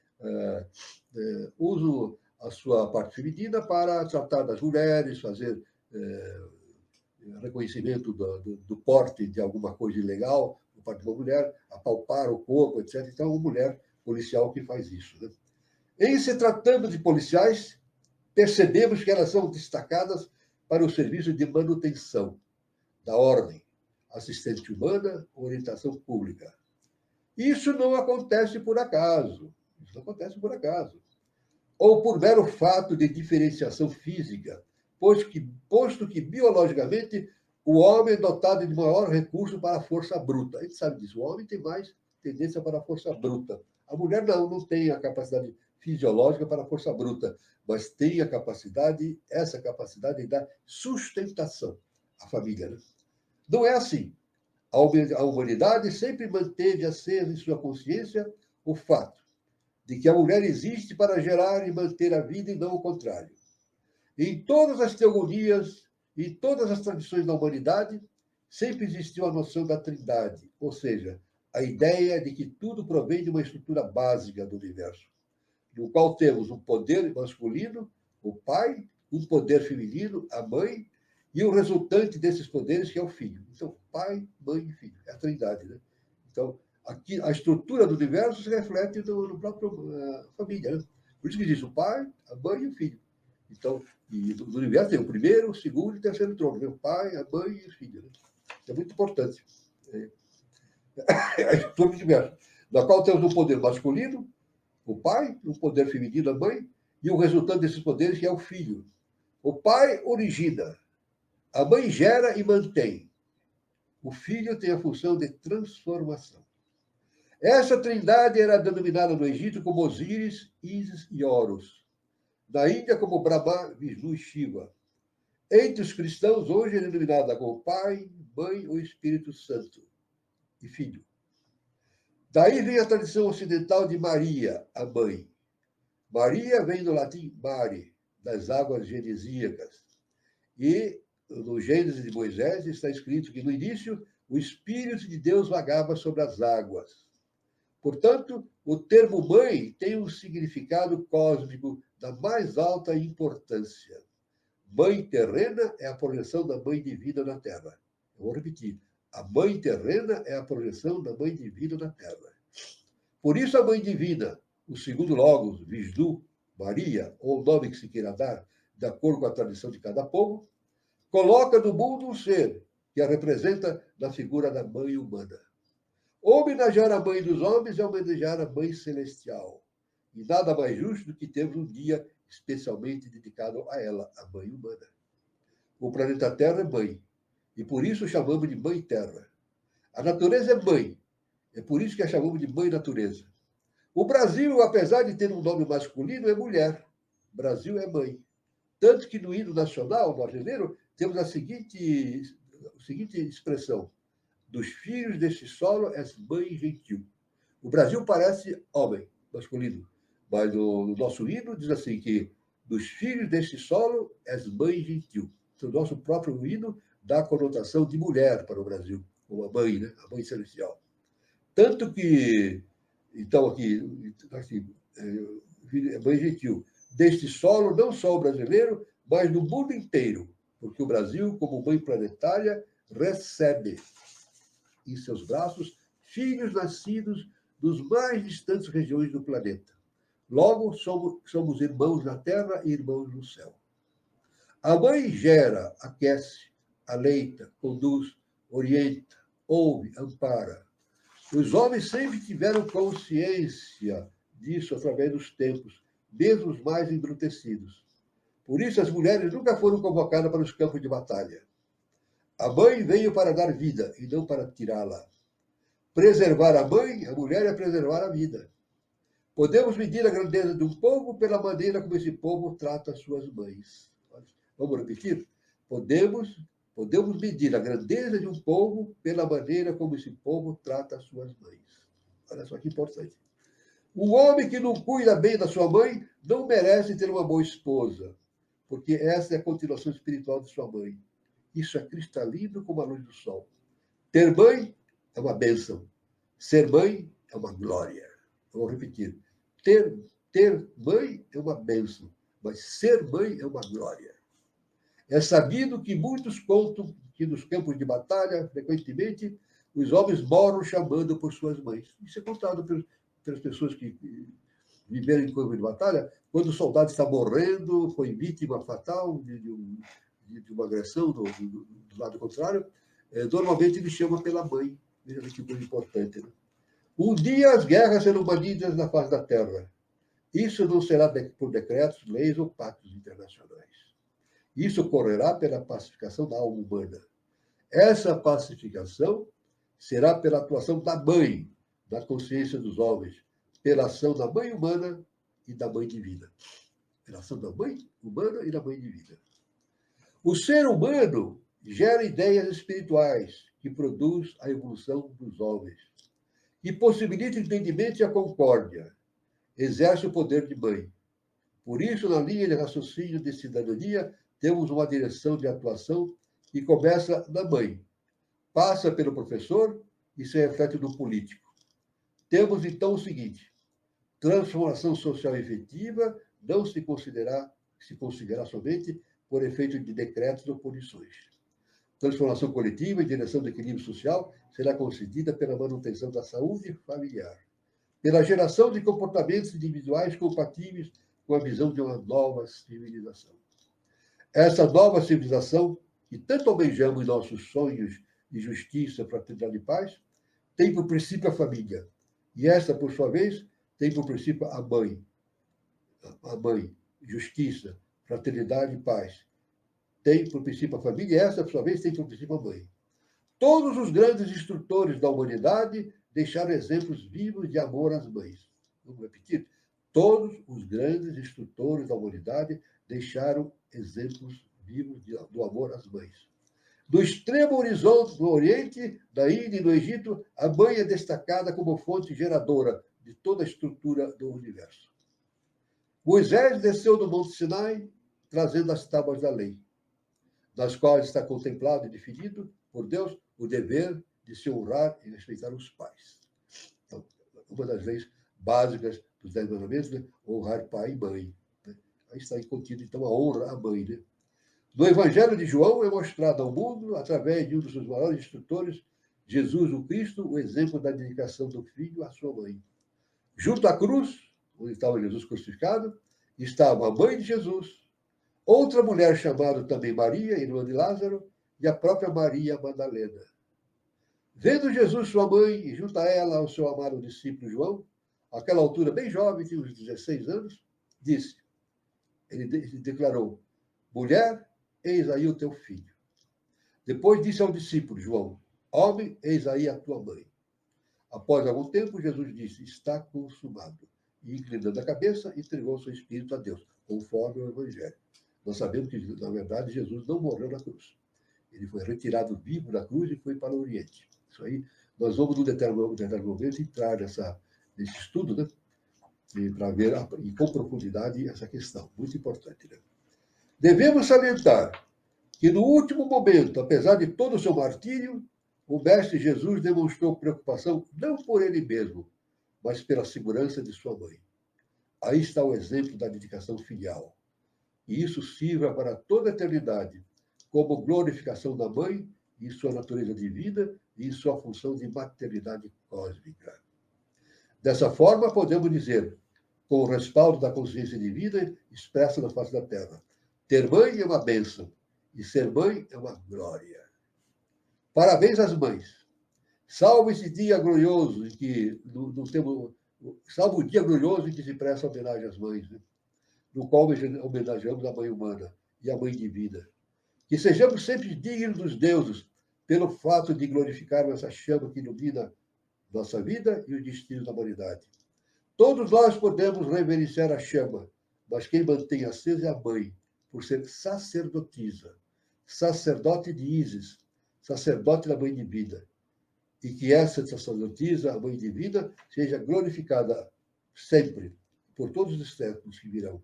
S3: usam a sua parte feminina para tratar das mulheres, fazer reconhecimento do porte de alguma coisa ilegal por parte de uma mulher, apalpar o corpo, etc. Então, é uma mulher policial que faz isso. Né? Em se tratando de policiais, percebemos que elas são destacadas para o serviço de manutenção da ordem, assistente humana, orientação pública. Isso não acontece por acaso. Isso não acontece por acaso. Ou por mero fato de diferenciação física, posto que biologicamente o homem é dotado de maior recurso para a força bruta. A gente sabe disso. O homem tem mais tendência para a força bruta. A mulher não tem a capacidade fisiológica para a força bruta, mas tem essa capacidade da sustentação à família. Né? Não é assim. A humanidade sempre manteve acesa em sua consciência o fato de que a mulher existe para gerar e manter a vida e não o contrário. Em todas as teogonias, em todas as tradições da humanidade, sempre existiu a noção da trindade, ou seja, a ideia de que tudo provém de uma estrutura básica do universo, no qual temos um poder masculino, o pai, um poder feminino, a mãe, e o resultante desses poderes, que é o filho. Então, pai, mãe e filho. É a trindade, né? Então, aqui, a estrutura do universo se reflete no próprio família. Né? Por isso que diz o pai, a mãe e o filho. Então, e do universo tem o primeiro, o segundo e o terceiro trono. Né? O pai, a mãe e o filho. Né? É muito importante. A estrutura do universo, na qual temos o poder masculino, o pai, o poder feminino, a mãe, e o resultante desses poderes, que é o filho. O pai origina, a mãe gera e mantém. O filho tem a função de transformação. Essa trindade era denominada no Egito como Osíris, Ísis e Horus. Na Índia como Brahma, Vishnu e Shiva. Entre os cristãos, hoje é denominada como Pai, Mãe ou Espírito Santo e Filho. Daí vem a tradição ocidental de Maria, a mãe. Maria vem do latim mare, das águas genesíacas. E no Gênesis de Moisés está escrito que no início o Espírito de Deus vagava sobre as águas. Portanto, o termo mãe tem um significado cósmico da mais alta importância. Mãe terrena é a projeção da mãe divina na Terra. Eu vou repetir. A mãe terrena é a projeção da mãe divina na Terra. Por isso, a mãe divina, o segundo Logos, Vishnu, Maria, ou o nome que se queira dar, de acordo com a tradição de cada povo, coloca no mundo um ser que a representa na figura da mãe humana. Homenagear a mãe dos homens é homenagear a mãe celestial. E nada mais justo do que termos um dia especialmente dedicado a ela, a mãe humana. O planeta Terra é mãe, e por isso chamamos de Mãe Terra. A natureza é mãe, é por isso que a chamamos de Mãe Natureza. O Brasil, apesar de ter um nome masculino, é mulher. Brasil é mãe. Tanto que no hino nacional brasileiro temos a seguinte expressão: dos filhos deste solo és mãe gentil. O Brasil parece homem, masculino, mas no nosso hino diz assim que dos filhos deste solo és mãe gentil. Então, o nosso próprio hino dá a conotação de mulher para o Brasil, como a mãe, né? A mãe celestial. Tanto que, então, aqui mãe gentil, deste solo, não só o brasileiro, mas no mundo inteiro, porque o Brasil, como mãe planetária, recebe em seus braços filhos nascidos dos mais distantes regiões do planeta. Logo, somos irmãos na terra e irmãos no céu. A mãe gera, aquece, aleita, conduz, orienta, ouve, ampara. Os homens sempre tiveram consciência disso através dos tempos, mesmo os mais embrutecidos. Por isso, as mulheres nunca foram convocadas para os campos de batalha. A mãe veio para dar vida e não para tirá-la. Preservar a mãe, a mulher, é preservar a vida. Podemos medir a grandeza de um povo pela maneira como esse povo trata as suas mães. Vamos repetir? Podemos medir a grandeza de um povo pela maneira como esse povo trata as suas mães. Olha só que importante. Um homem que não cuida bem da sua mãe não merece ter uma boa esposa, porque essa é a continuação espiritual de sua mãe. Isso é cristalino como a luz do sol. Ter mãe é uma bênção. Ser mãe é uma glória. Eu vou repetir. Ter mãe é uma bênção, mas ser mãe é uma glória. É sabido que muitos contam que nos campos de batalha, frequentemente, os homens moram chamando por suas mães. Isso é contado pelas pessoas que viveram em campo de batalha, quando o soldado está morrendo, foi vítima fatal de uma agressão do lado contrário, normalmente ele chama pela mãe. Veja que coisa importante, né? Um dia as guerras serão banidas na face da terra. Isso não será por decretos, leis ou pactos internacionais. Isso ocorrerá pela pacificação da alma humana. Essa pacificação será pela atuação da mãe, da consciência dos homens, pela ação da mãe humana e da mãe divina. Pela ação da mãe humana e da mãe divina. O ser humano gera ideias espirituais que produz a evolução dos homens, que possibilita o entendimento e a concórdia, exerce o poder de mãe. Por isso, na linha de raciocínio de cidadania, temos uma direção de atuação que começa na mãe, passa pelo professor e se reflete no político. Temos, então, o seguinte: transformação social efetiva não se conseguirá somente por efeito de decretos ou punições. Transformação coletiva em direção do equilíbrio social será concedida pela manutenção da saúde familiar, pela geração de comportamentos individuais compatíveis com a visão de uma nova civilização. Essa nova civilização, que tanto almejamos em nossos sonhos de justiça, fraternidade e paz, tem por princípio a família. E essa, por sua vez, tem por princípio a mãe. A mãe, justiça, fraternidade e paz. Tem por princípio a família, e essa, por sua vez, tem por princípio a mãe. Todos os grandes instrutores da humanidade deixaram exemplos vivos de amor às mães. Vamos repetir? Todos os grandes instrutores da humanidade deixaram exemplos vivos do amor às mães. Do extremo horizonte do Oriente, da Índia e do Egito, a mãe é destacada como fonte geradora de toda a estrutura do universo. Moisés desceu do Monte Sinai, trazendo as tábuas da lei, nas quais está contemplado e definido por Deus o dever de se honrar e respeitar os pais. Então, uma das leis básicas dos 10 mandamentos, né? Honrar pai e mãe. Né? Aí está contido, então, a honra à mãe. Né? No Evangelho de João é mostrado ao mundo, através de um dos seus maiores instrutores, Jesus, o Cristo, o exemplo da dedicação do filho à sua mãe. Junto à cruz, onde estava Jesus crucificado, estava a mãe de Jesus, outra mulher chamada também Maria, irmã de Lázaro, e a própria Maria Madalena. Vendo Jesus sua mãe e junto a ela o seu amado discípulo João, àquela altura bem jovem, tinha uns 16 anos, disse, ele declarou: mulher, eis aí o teu filho. Depois disse ao discípulo João: homem, eis aí a tua mãe. Após algum tempo, Jesus disse, está consumado. E, inclinando a cabeça, entregou seu espírito a Deus, conforme o Evangelho. Nós sabemos que, na verdade, Jesus não morreu na cruz. Ele foi retirado vivo da cruz e foi para o Oriente. Isso aí, nós vamos, num determinado momento, entrar nesse estudo, né? Para ver e com profundidade essa questão, muito importante. Né? Devemos salientar que, no último momento, apesar de todo o seu martírio, o Mestre Jesus demonstrou preocupação não por ele mesmo, mas pela segurança de sua mãe. Aí está o exemplo da dedicação filial. E isso sirva para toda a eternidade, como glorificação da mãe em sua natureza divina e em sua função de maternidade cósmica. Dessa forma, podemos dizer, com o respaldo da consciência divina expressa na face da terra, ter mãe é uma bênção e ser mãe é uma glória. Parabéns às mães. Salve esse dia glorioso em que salve o dia glorioso em que se presta homenagem às mães, né? No qual homenageamos a mãe humana e a mãe divina. Que sejamos sempre dignos dos deuses pelo fato de glorificar essa chama que ilumina nossa vida e o destino da humanidade. Todos nós podemos reverenciar a chama, mas quem mantém acesa é a mãe, por ser sacerdotisa, sacerdote de Ísis, sacerdote da mãe divina. E que essa sacerdotisa, a mãe divina, seja glorificada sempre, por todos os séculos que virão.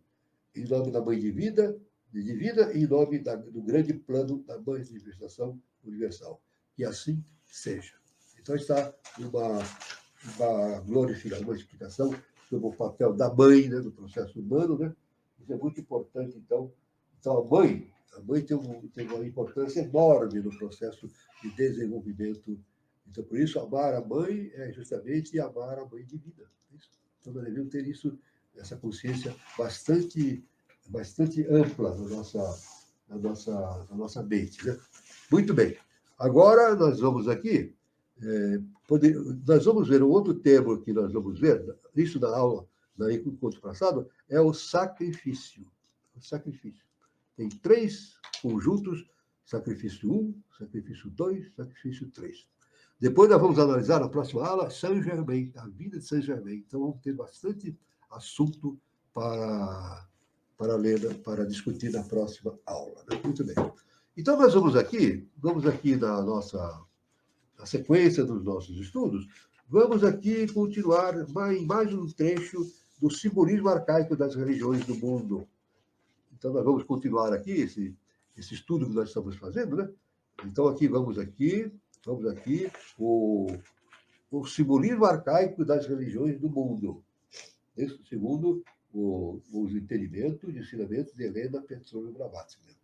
S3: Em nome da mãe divina e em nome do grande plano da manifestação universal. Que assim seja. Então está uma glorificação, uma explicação sobre o papel da mãe, né, no processo humano, né? Isso é muito importante, então. Então, a mãe tem uma importância enorme no processo de desenvolvimento. Então, por isso, amar a mãe é justamente amar a mãe divina. Então, nós devemos ter essa consciência bastante ampla na nossa mente. Né? Muito bem. Agora, nós vamos aqui nós vamos ver um outro tema que nós vamos ver, isso na aula, no encontro passado, é o sacrifício. O sacrifício. Tem 3 conjuntos, sacrifício 1, sacrifício 2, sacrifício 3. Depois nós vamos analisar na próxima aula Saint-Germain, a vida de Saint-Germain. Então vamos ter bastante assunto para ler, para discutir na próxima aula. Né? Muito bem. Então nós vamos aqui na sequência dos nossos estudos, vamos aqui continuar em mais um trecho do simbolismo arcaico das religiões do mundo. Então, nós vamos continuar aqui esse estudo que nós estamos fazendo, né? Então, vamos aqui, o simbolismo arcaico das religiões do mundo. Isso segundo os entendimentos e ensinamentos de Helena Petrovna Blavatsky.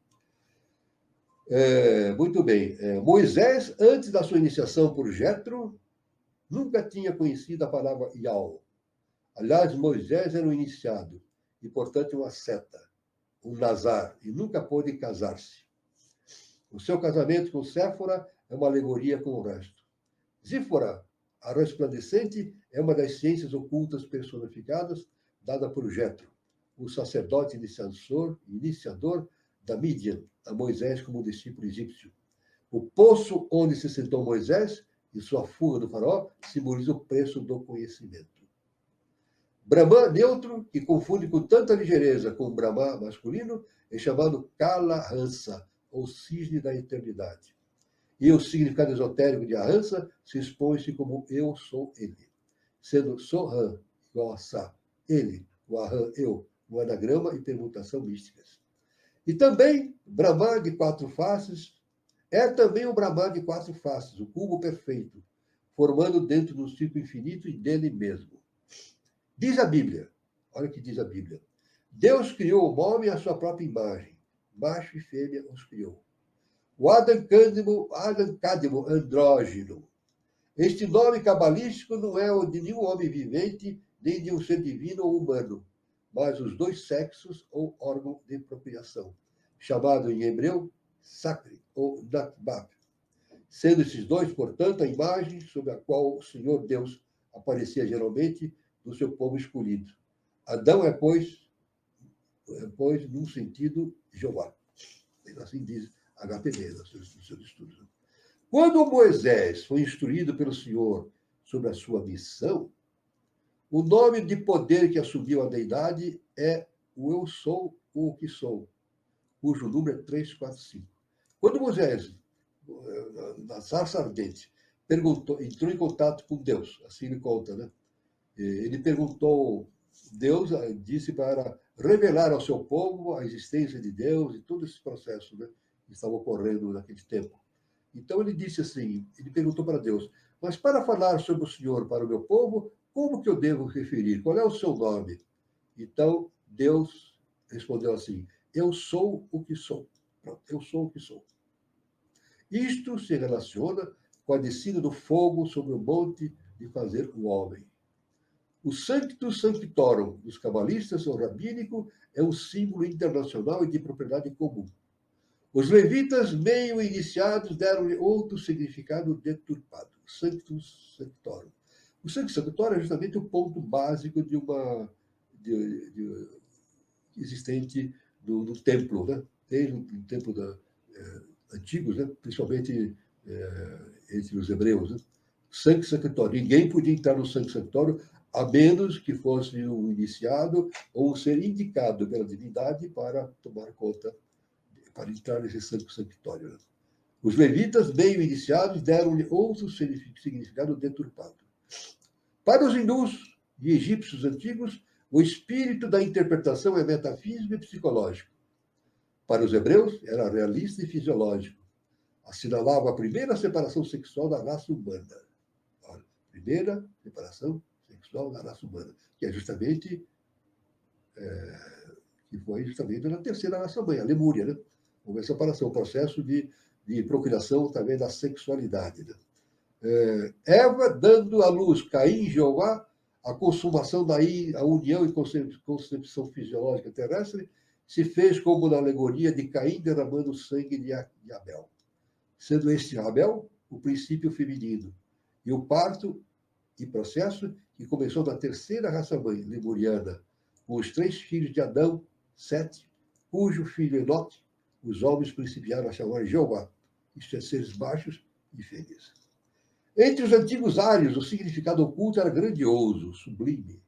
S3: Muito bem. Moisés, antes da sua iniciação por Jetro, nunca tinha conhecido a palavra Yael. Aliás, Moisés era um iniciado e, portanto, um asceta, um nazar, e nunca pôde casar-se. O seu casamento com Séfora é uma alegoria com o resto. Zífora, a resplandecente, é uma das ciências ocultas personificadas dada por Jetro, o sacerdote iniciador da Mídian, a Moisés como discípulo egípcio. O poço onde se sentou Moisés e sua fuga do faraó simboliza o preço do conhecimento. Brahma neutro, que confunde com tanta ligeireza com o Brahma masculino, é chamado Kala Hansa, ou cisne da eternidade. E o significado esotérico de Ahansa se expõe-se como eu sou ele, sendo Sohan igual a Sa, ele, o Ahan, eu, o anagrama e permutação místicas. E também, Brahma de 4 faces, é também o Brahma de 4 faces, o cubo perfeito, formando dentro do ciclo infinito e dele mesmo. Diz a Bíblia, olha o que diz a Bíblia, Deus criou o homem à sua própria imagem, macho e fêmea os criou. O Adam Cádimo andrógeno. Este nome cabalístico não é o de nenhum homem vivente, nem de um ser divino ou humano, mas os 2 sexos ou órgão de procriação, chamado em hebreu Sacre ou Natbab, sendo esses 2, portanto, a imagem sob a qual o Senhor Deus aparecia geralmente no seu povo escolhido. Adão é, pois, num sentido, Jeová. Assim diz HPB nos seus estudos. Quando Moisés foi instruído pelo Senhor sobre a sua missão, o nome de poder que assumiu a deidade é o Eu Sou o que Sou, cujo número é 345. Quando Moisés, na sarça ardente, entrou em contato com Deus, assim ele conta, né? Ele perguntou, Deus disse para revelar ao seu povo a existência de Deus e todo esse processo, né, que estava ocorrendo naquele tempo. Então ele disse assim, ele perguntou para Deus, mas para falar sobre o Senhor para o meu povo, como que eu devo referir? Qual é o seu nome? Então Deus respondeu assim, eu sou o que sou. Pronto, eu sou o que sou. Isto se relaciona com a descida do fogo sobre o monte de fazer o homem. O Sanctus Sanctorum dos cabalistas ou rabínico é um símbolo internacional e de propriedade comum. Os levitas, meio iniciados, deram-lhe outro significado deturpado, Sanctus Sanctorum. O Sanctus Sanctorum é justamente o ponto básico de uma existente do templo, né? Desde o templo antigos, né? Principalmente entre os hebreus. Né? Sanctus Sanctorum. Ninguém podia entrar no Sanctus Sanctorum a menos que fosse um iniciado ou ser indicado pela divindade para tomar conta, para entrar nesse Sanctus Sanctorum. Né? Os levitas, meio iniciados, deram-lhe outro significado deturpado. Para os hindus e egípcios antigos, o espírito da interpretação é metafísico e psicológico. Para os hebreus, era realista e fisiológico. Assinalava a primeira separação sexual da raça humana. A primeira separação sexual da raça humana, que é justamente que foi justamente na terceira raça mãe, a Lemúria, né? Houve a separação, o processo de procriação também da sexualidade. Né? Eva dando à luz Caim e Jeová, a consumação daí, a união e concepção fisiológica terrestre, se fez como na alegoria de Caim derramando o sangue de Abel. Sendo este Abel o princípio feminino, e o parto e processo que começou na terceira raça-mãe, lemuriana, com os 3 filhos de Adão, 7, cujo filho Enoque, os homens principiaram a chamar Jeová, isto é, seres baixos e felizes. Entre os antigos ários, o significado oculto era grandioso, sublime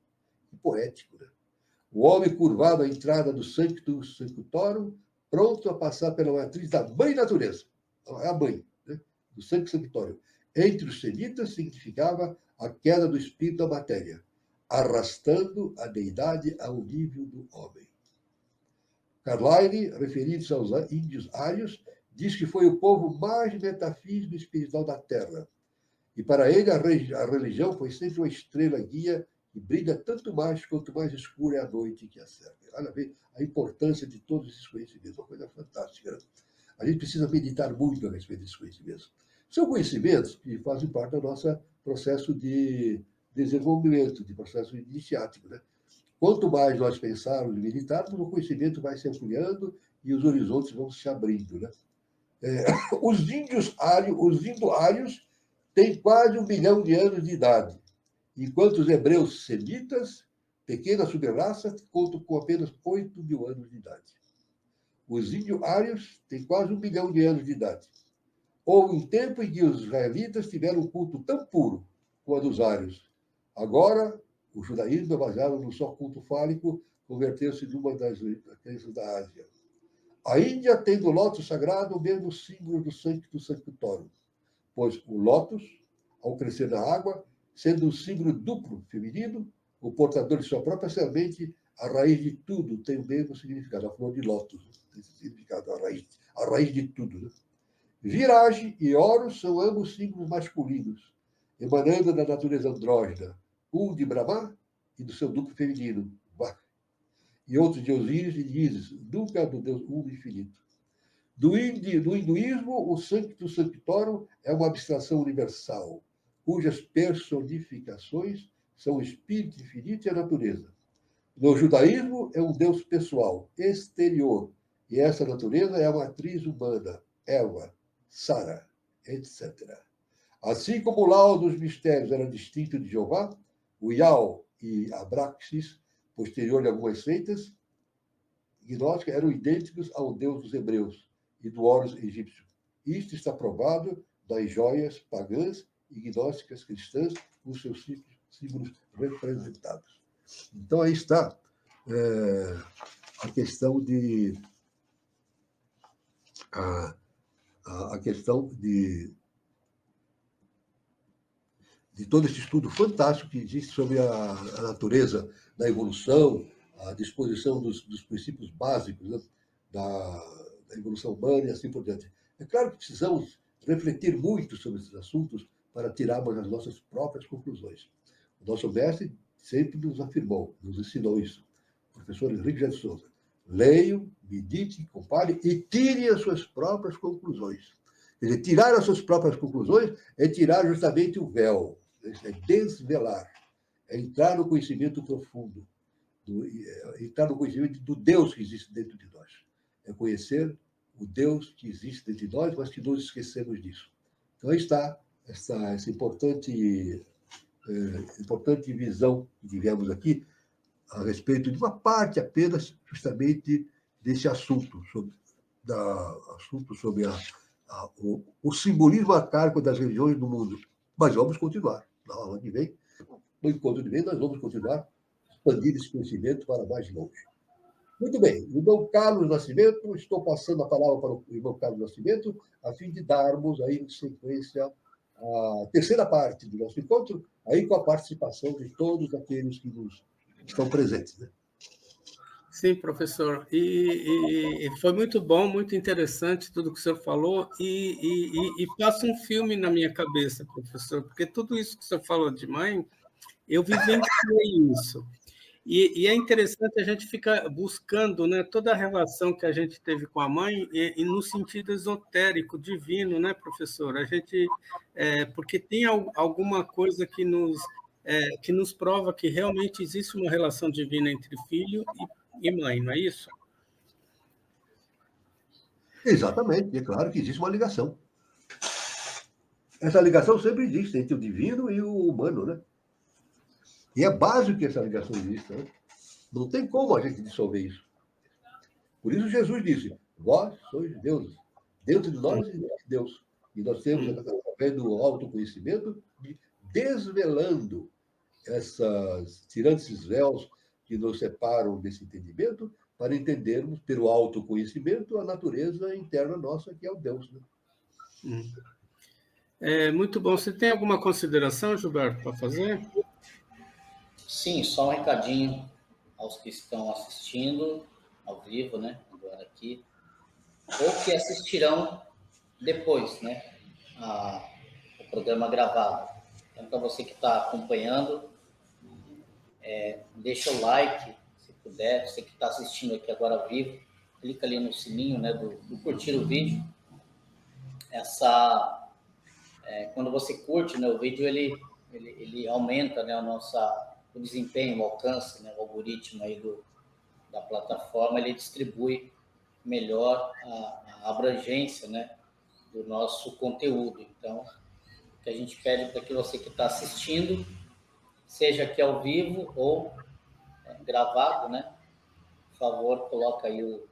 S3: e poético. Né? O homem curvado à entrada do Sanctus Sanctorum, pronto a passar pela matriz da mãe natureza. É a mãe, né? Do Sanctus Sanctorum. Entre os semitas, significava a queda do espírito da matéria, arrastando a deidade ao nível do homem. Carlyle, referindo-se aos índios ários, diz que foi o povo mais metafísico e espiritual da Terra. E para ele, a religião foi sempre uma estrela guia que brilha tanto mais quanto mais escura é a noite que a cerca. Olha a importância de todos esses conhecimentos, uma coisa fantástica. Né? A gente precisa meditar muito a respeito desses conhecimentos. São conhecimentos que fazem parte do nosso processo de desenvolvimento, de processo iniciático. Né? Quanto mais nós pensarmos e meditarmos, o conhecimento vai se ampliando e os horizontes vão se abrindo. Né? Os indo-ários têm quase 1 milhão de anos de idade, enquanto os hebreus semitas, pequena subraça, contam com apenas 8 mil anos de idade. Os índio-ários têm quase 1 milhão de anos de idade. Houve um tempo em que os israelitas tiveram um culto tão puro como a dos ários. Agora, o judaísmo, baseado no só culto fálico, converteu-se numa das crenças da Ásia. A Índia tem do lótus sagrado o mesmo símbolo do Sanctus Sanctorum, pois o lótus, ao crescer na água, sendo um símbolo duplo feminino, o portador de sua própria semente, a raiz de tudo tem o mesmo significado. A flor de lótus tem esse significado, a raiz de tudo. Né? Viragem e Horus são ambos símbolos masculinos, emanando da natureza andrógena, um de Brahma e do seu duplo feminino, Vah, e outro de Osíris e de Ísis, nunca do Deus uno infinito. Do hinduísmo, o Sanctus Sanctorum é uma abstração universal, cujas personificações são o espírito infinito e a natureza. No judaísmo, é um Deus pessoal, exterior, e essa natureza é a matriz humana, Eva, Sara, etc. Assim como o Lao dos mistérios era distinto de Jeová, o Yao e Abraxas, posterior de algumas seitas gnósticas, eram idênticos ao Deus dos hebreus e do Horus egípcio. Isto está provado das joias pagãs e gnósticas cristãs, com seus símbolos representados. Então, aí está a questão de todo esse estudo fantástico que existe sobre a natureza da evolução, a disposição dos princípios básicos, né, da evolução humana e assim por diante. É claro que precisamos refletir muito sobre esses assuntos para tirarmos as nossas próprias conclusões. O nosso mestre sempre nos afirmou, nos ensinou isso. O professor Henrique de Souza. Leiam, meditem, comparem e tirem as suas próprias conclusões. Quer dizer, tirar as suas próprias conclusões é tirar justamente o véu, é desvelar, é entrar no conhecimento profundo, entrar no conhecimento do Deus que existe dentro de nós. É conhecer o Deus que existe dentro de nós, mas que nos esquecemos disso. Então, aí está essa importante visão que tivemos aqui a respeito de uma parte apenas, justamente, desse assunto, sobre o simbolismo arcaico das religiões do mundo. Mas vamos continuar. Na aula que vem, no encontro de vem, nós vamos continuar expandindo esse conhecimento para mais longe. Muito bem, irmão Carlos Nascimento, estou passando a palavra para o irmão Carlos Nascimento, a fim de darmos aí, em sequência, a terceira parte do nosso encontro, aí com a participação de todos aqueles que estão presentes, né?
S1: Sim, professor. E foi muito bom, muito interessante tudo que o senhor falou, e passa um filme na minha cabeça, professor, porque tudo isso que o senhor falou de mãe, eu vivenciei isso. E é interessante a gente ficar buscando, né, toda a relação que a gente teve com a mãe e no sentido esotérico, divino, né, professor? A gente, porque tem alguma coisa que nos prova que realmente existe uma relação divina entre filho e mãe, não é isso?
S3: Exatamente, é claro que existe uma ligação. Essa ligação sempre existe entre o divino e o humano, né? E é básico que essa ligação exista, né? Não tem como a gente dissolver isso. Por isso Jesus disse, vós sois deuses. Dentro de nós existe Deus. E nós temos, através do autoconhecimento, desvelando tirando esses véus que nos separam desse entendimento, para entendermos, pelo autoconhecimento, a natureza interna nossa, que é o Deus.
S1: Né? Muito bom. Você tem alguma consideração, Gilberto, para fazer?
S2: Sim, só um recadinho aos que estão assistindo ao vivo, né, agora aqui, ou que assistirão depois, né, o programa gravado. Então, para você que está acompanhando, deixa o like, se puder. Você que está assistindo aqui agora ao vivo, clica ali no sininho, né, do curtir o vídeo. Quando você curte, né, o vídeo, ele aumenta, né, o desempenho, o alcance, né, o algoritmo aí da plataforma, ele distribui melhor a abrangência, né, do nosso conteúdo. Então, o que a gente pede para que você que está assistindo, seja aqui ao vivo ou gravado, né, por favor, coloca aí o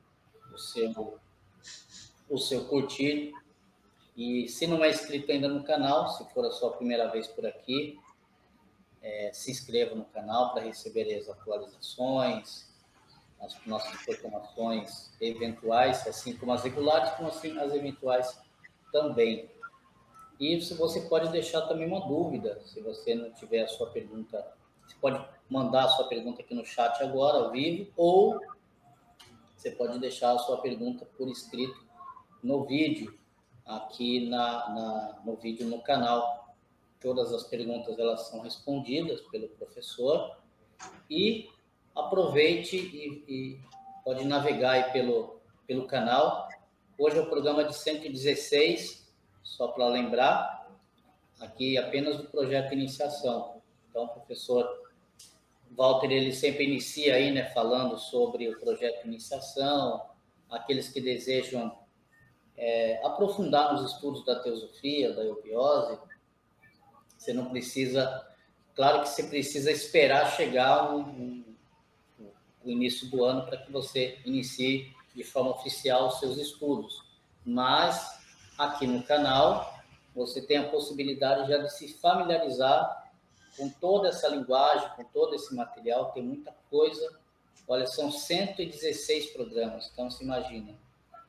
S2: seu curtir. E se não é inscrito ainda no canal, se for a sua primeira vez por aqui, se inscreva no canal para receber as atualizações, as nossas programações eventuais, assim como as regulares, como assim as eventuais também. E você pode deixar também uma dúvida, se você não tiver a sua pergunta, você pode mandar a sua pergunta aqui no chat agora, ao vivo, ou você pode deixar a sua pergunta por escrito no vídeo, aqui no vídeo no canal. Todas as perguntas elas são respondidas pelo professor. E aproveite e pode navegar aí pelo canal. Hoje é o programa de 116, só para lembrar, aqui apenas do projeto Iniciação. Então, o professor Walter, ele sempre inicia aí, né, falando sobre o projeto Iniciação, aqueles que desejam aprofundar nos estudos da teosofia, da eubiose. Você não precisa... Claro que você precisa esperar chegar o início do ano para que você inicie de forma oficial os seus estudos. Mas, aqui no canal, você tem a possibilidade já de se familiarizar com toda essa linguagem, com todo esse material, tem muita coisa. Olha, são 116 programas, então se imagina,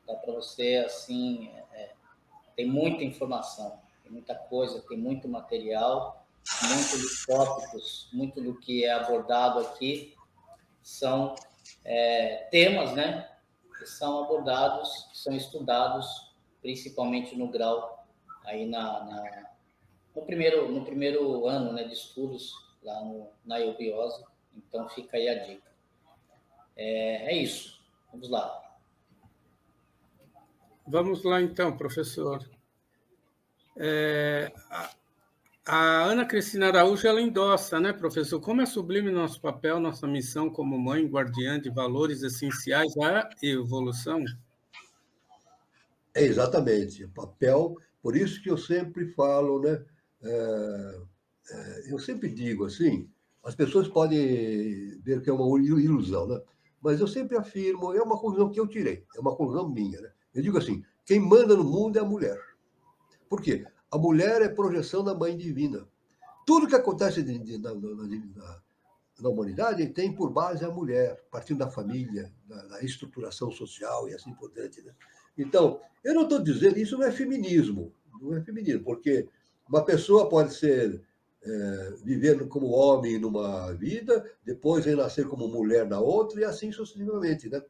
S2: dá para você, assim, tem muita informação, tem muita coisa, tem muito material, muito dos tópicos, muito do que é abordado aqui são temas, né, que são abordados, que são estudados, principalmente no grau, aí no primeiro ano, né, de estudos, lá na eubiose. Então, fica aí a dica. É isso. Vamos lá.
S1: Vamos lá, então, professor. A Ana Cristina Araújo, ela endossa, né, professor? Como é sublime nosso papel, nossa missão como mãe guardiã de valores essenciais à evolução?
S3: Exatamente. O papel, por isso que eu sempre falo, né? Eu sempre digo assim, as pessoas podem ver que é uma ilusão, né? Mas eu sempre afirmo, é uma conclusão que eu tirei, é uma conclusão minha, né? Eu digo assim, quem manda no mundo é a mulher. Por quê? A mulher é projeção da mãe divina. Tudo que acontece na humanidade tem por base a mulher, partindo da família, da estruturação social e assim por diante, né? Então, eu não estou dizendo, isso não é feminismo, porque uma pessoa pode ser vivendo como homem numa vida, depois renascer como mulher na outra, e assim sucessivamente, né?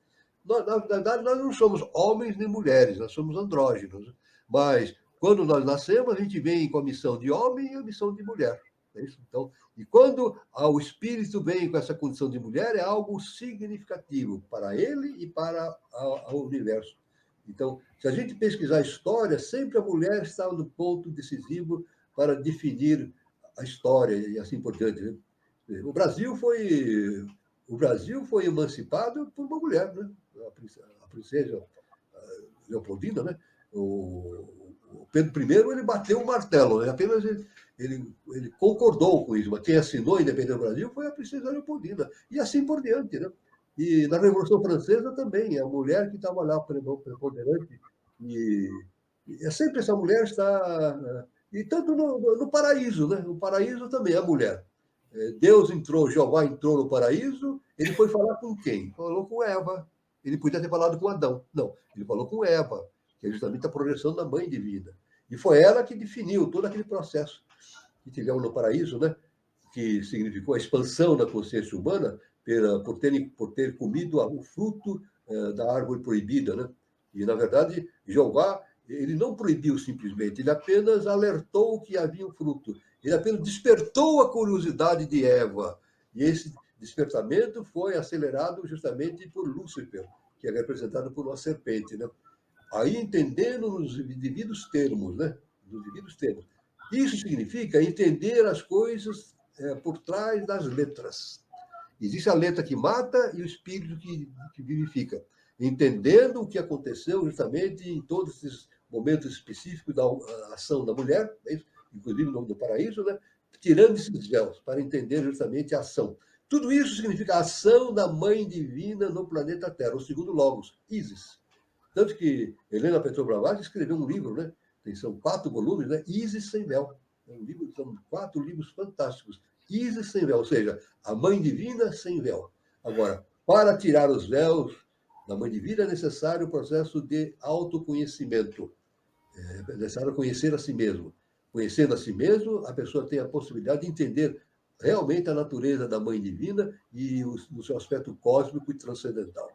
S3: Na verdade, nós não somos homens nem mulheres, nós somos andrógenos. Mas, quando nós nascemos, a gente vem com a missão de homem e a missão de mulher. É isso? Então, e quando o espírito vem com essa condição de mulher, é algo significativo para ele e para o universo. Então, se a gente pesquisar a história, sempre a mulher estava no ponto decisivo para definir a história e assim por diante, né? O Brasil foi emancipado por uma mulher, né? A princesa Leopoldina, né? O Pedro I, ele bateu o martelo, né? Apenas ele concordou com isso, mas quem assinou a independência do Brasil foi a princesa Leopoldina, e assim por diante, né? E na Revolução Francesa também, a mulher que estava lá preponderante, e é sempre essa mulher está... E tanto no paraíso, né? O paraíso também é a mulher. Deus entrou, Jeová entrou no paraíso, ele foi falar com quem? Falou com Eva. Ele podia ter falado com Adão. Não, ele falou com Eva, que é justamente a projeção da mãe divina. E foi ela que definiu todo aquele processo que tivemos no paraíso, né? Que significou a expansão da consciência humana por ter comido o fruto da árvore proibida, né? E, na verdade, Jeová, ele não proibiu simplesmente, ele apenas alertou que havia um fruto. Ele apenas despertou a curiosidade de Eva. E esse despertamento foi acelerado justamente por Lúcifer, que é representado por uma serpente, né? Aí entendendo nos devidos termos, né? Nos devidos termos. Isso significa entender as coisas por trás das letras. Existe a letra que mata e o espírito que vivifica. Entendendo o que aconteceu justamente em todos esses momentos específicos da ação da mulher, inclusive no paraíso, né? Tirando esses véus para entender justamente a ação. Tudo isso significa a ação da Mãe Divina no planeta Terra, o segundo Logos, Isis. Tanto que Helena Petrovna Blavatsky escreveu um livro, né? São 4 volumes, né? Isis sem véu. São 4 livros fantásticos. Isis sem véu, ou seja, a Mãe Divina sem véu. Agora, para tirar os véus da Mãe Divina é necessário o processo de autoconhecimento. É necessário conhecer a si mesmo. Conhecendo a si mesmo, a pessoa tem a possibilidade de entender realmente a natureza da Mãe Divina e no seu aspecto cósmico e transcendental.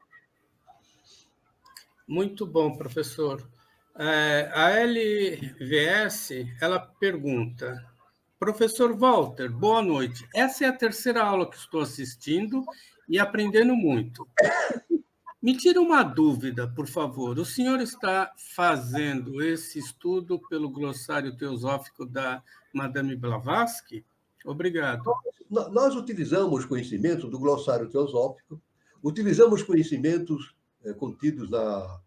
S1: Muito bom, professor. A LVS, ela pergunta: professor Walter, boa noite. Essa é a terceira aula que estou assistindo e aprendendo muito. Me tira uma dúvida, por favor. O senhor está fazendo esse estudo pelo glossário teosófico da Madame Blavatsky? Obrigado.
S3: Nós utilizamos conhecimentos do glossário teosófico, utilizamos conhecimentos contidos na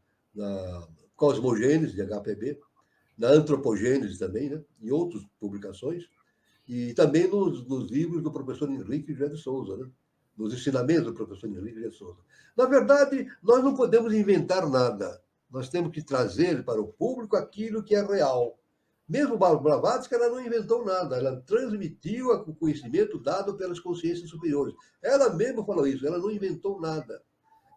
S3: cosmogênese de HPB, na antropogênese também, né? Em outras publicações, e também nos livros do professor Henrique José de Souza, né? Nos ensinamentos do professor Henrique José de Souza. Na verdade, nós não podemos inventar nada. Nós temos que trazer para o público aquilo que é real. Mesmo Blavatsky, ela não inventou nada, ela transmitiu o conhecimento dado pelas consciências superiores. Ela mesma falou isso, ela não inventou nada.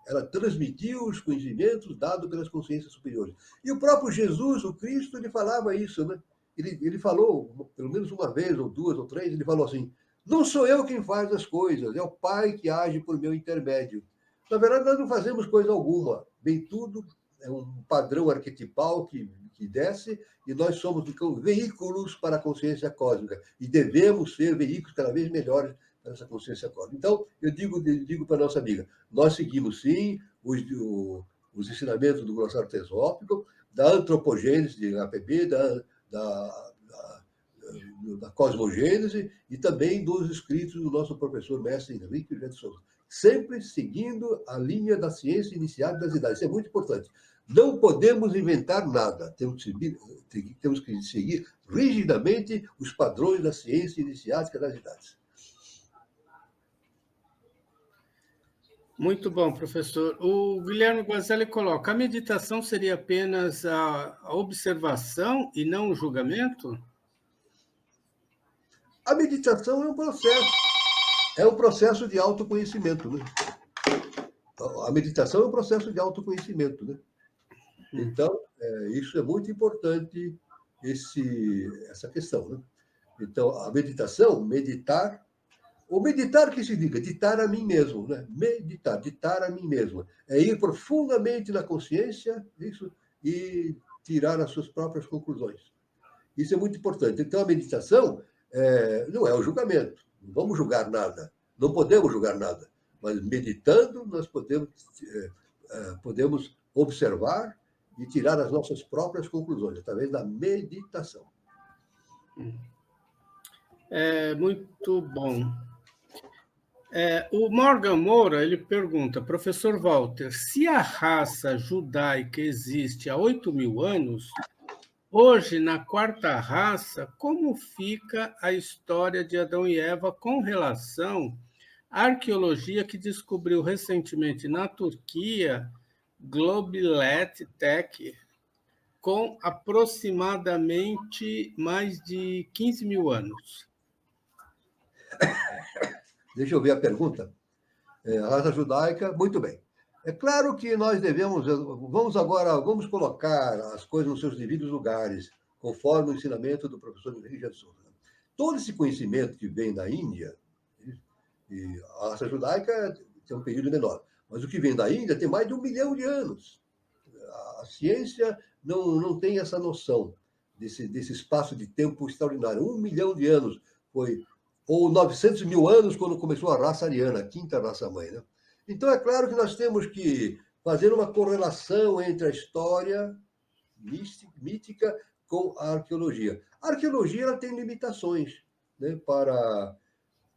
S3: Ela transmitiu os conhecimentos dados pelas consciências superiores. E o próprio Jesus, o Cristo, ele falava isso, né? Ele falou, pelo menos uma vez, ou duas, ou três, ele falou assim, não sou eu quem faz as coisas, é o Pai que age por meu intermédio. Na verdade, nós não fazemos coisa alguma. Bem tudo é um padrão arquetipal que desce, e nós somos veículos para a consciência cósmica. E devemos ser veículos cada vez melhores para essa consciência cósmica. Então, eu digo para a nossa amiga, nós seguimos, sim, os ensinamentos do glossário teosófico, da antropogênese de HPB, da cosmogênese e também dos escritos do nosso professor mestre Henrique Vieira de Souza. Sempre seguindo a linha da ciência iniciática das idades. Isso é muito importante. Não podemos inventar nada. Temos que seguir rigidamente os padrões da ciência iniciática das idades.
S1: Muito bom, professor. O Guilherme Guazelli coloca, a meditação seria apenas a observação e não o julgamento?
S3: A meditação é um processo de autoconhecimento, né? A meditação é um processo de autoconhecimento, né? Então, isso é muito importante, essa questão, né? Então, a meditação, meditar, o meditar que significa ditar a mim mesmo, né? Meditar, ditar a mim mesmo. É ir profundamente na consciência, isso, e tirar as suas próprias conclusões. Isso é muito importante. Então, a meditação não é o julgamento. Não vamos julgar nada. Não podemos julgar nada. Mas meditando, nós podemos observar e tirar as nossas próprias conclusões, através da meditação.
S1: Muito bom. O Morgan Moura, ele pergunta, professor Walter, se a raça judaica existe há 8.000 anos, hoje, na quarta raça, como fica a história de Adão e Eva com relação à arqueologia que descobriu recentemente na Turquia, Globilet Tech, com aproximadamente mais de 15.000 anos?
S3: Deixa eu ver a pergunta. A raça judaica, muito bem. É claro que nós vamos colocar as coisas nos seus devidos lugares, conforme o ensinamento do professor Henrique Vieira de Souza. Todo esse conhecimento que vem da Índia, e a raça judaica tem um período menor, mas o que vem da Índia tem mais de 1 milhão de anos. A ciência não tem essa noção desse espaço de tempo extraordinário. 1 milhão de anos ou 900.000 anos, quando começou a raça ariana, a quinta raça-mãe, né? Então, é claro que nós temos que fazer uma correlação entre a história mítica com a arqueologia. A arqueologia ela tem limitações, né?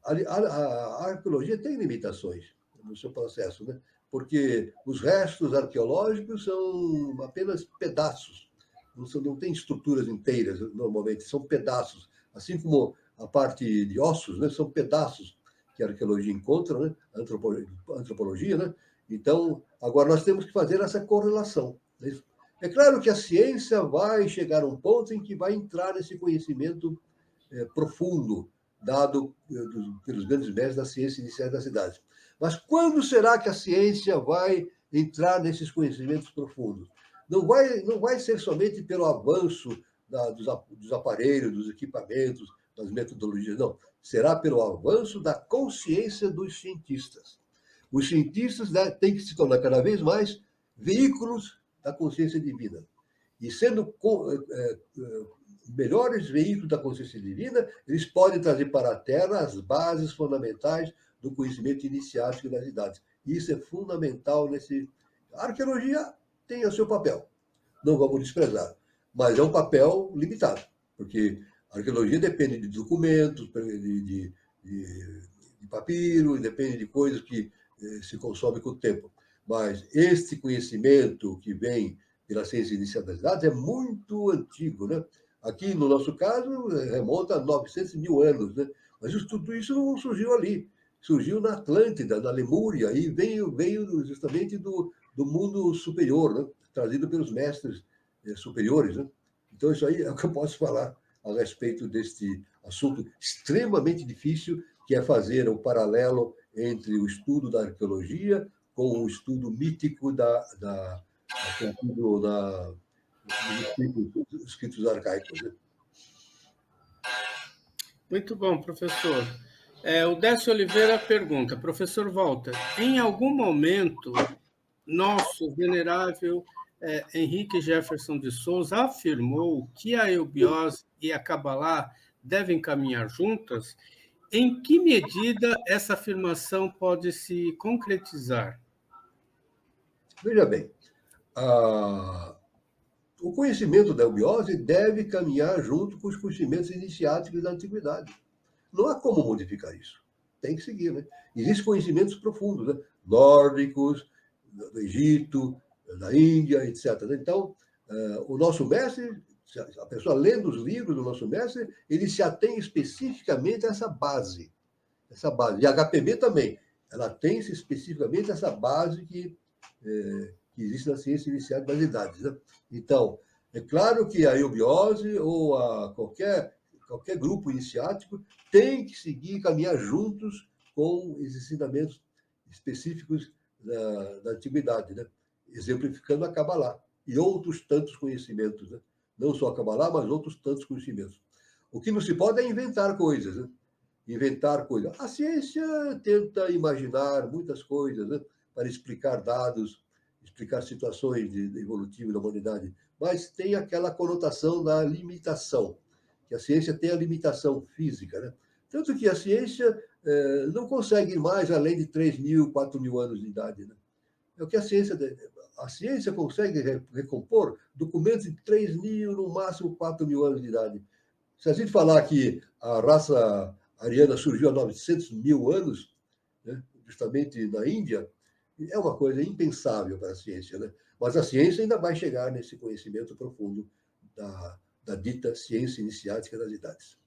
S3: A arqueologia tem limitações no seu processo, né? Porque os restos arqueológicos são apenas pedaços, não tem estruturas inteiras, normalmente, são pedaços. Assim como a parte de ossos, né? São pedaços que a arqueologia encontra, né? A antropologia, né? Então, agora nós temos que fazer essa correlação. Né? É claro que a ciência vai chegar a um ponto em que vai entrar nesse conhecimento profundo, dado pelos grandes mestres da ciência inicial das cidades. Mas quando será que a ciência vai entrar nesses conhecimentos profundos? Não vai ser somente pelo avanço dos aparelhos, dos equipamentos, das metodologias, não. Será pelo avanço da consciência dos cientistas. Os cientistas têm que se tornar cada vez mais veículos da consciência divina. E sendo melhores veículos da consciência divina, eles podem trazer para a Terra as bases fundamentais do conhecimento iniciático das idades. E isso é fundamental A arqueologia tem o seu papel, não vamos desprezar, mas é um papel limitado, porque a arqueologia depende de documentos, de papiro, depende de coisas que se consomem com o tempo. Mas este conhecimento que vem pela ciência inicial das idades é muito antigo, né? Aqui, no nosso caso, remonta a 900.000 anos, né? Mas tudo isso não surgiu ali. Surgiu na Atlântida, na Lemúria, e veio justamente do mundo superior, né? Trazido pelos mestres superiores, né? Então, isso aí é o que eu posso falar a respeito deste assunto extremamente difícil, que é fazer o paralelo entre o estudo da arqueologia com o estudo mítico dos escritos arcaicos. Né?
S1: Muito bom, professor. O Décio Oliveira pergunta, professor Walter, em algum momento, nosso venerável Henrique Jefferson de Souza afirmou que a eubiose e a Cabalá devem caminhar juntas? Em que medida essa afirmação pode se concretizar?
S3: Veja bem, o conhecimento da eubiose deve caminhar junto com os conhecimentos iniciáticos da antiguidade. Não há como modificar isso. Tem que seguir, né? Existem conhecimentos profundos, né? Nórdicos, do Egito, da Índia, etc. Então, o nosso mestre, a pessoa lendo os livros do nosso mestre, ele se atém especificamente a essa base. E a HPB também. Ela tem especificamente essa base que existe na ciência iniciática das idades. Né? Então, é claro que a eubiose ou qualquer grupo iniciático tem que seguir, caminhar juntos com esses ensinamentos específicos da antiguidade, né? Exemplificando a Cabalá e outros tantos conhecimentos. Né? Não só a Cabalá, mas outros tantos conhecimentos. O que não se pode é inventar coisas. Né? Inventar coisas. A ciência tenta imaginar muitas coisas, né? Para explicar dados, explicar situações evolutivas da humanidade, mas tem aquela conotação da limitação, que a ciência tem a limitação física, né? Tanto que a ciência não consegue ir mais além de 3.000, 4.000 anos de idade. Né? É o que a ciência consegue recompor documentos de 3.000, no máximo 4.000 anos de idade. Se a gente falar que a raça ariana surgiu há 900.000 anos, né? Justamente na Índia, é uma coisa impensável para a ciência, né? Mas a ciência ainda vai chegar nesse conhecimento profundo da dita ciência iniciática das idades.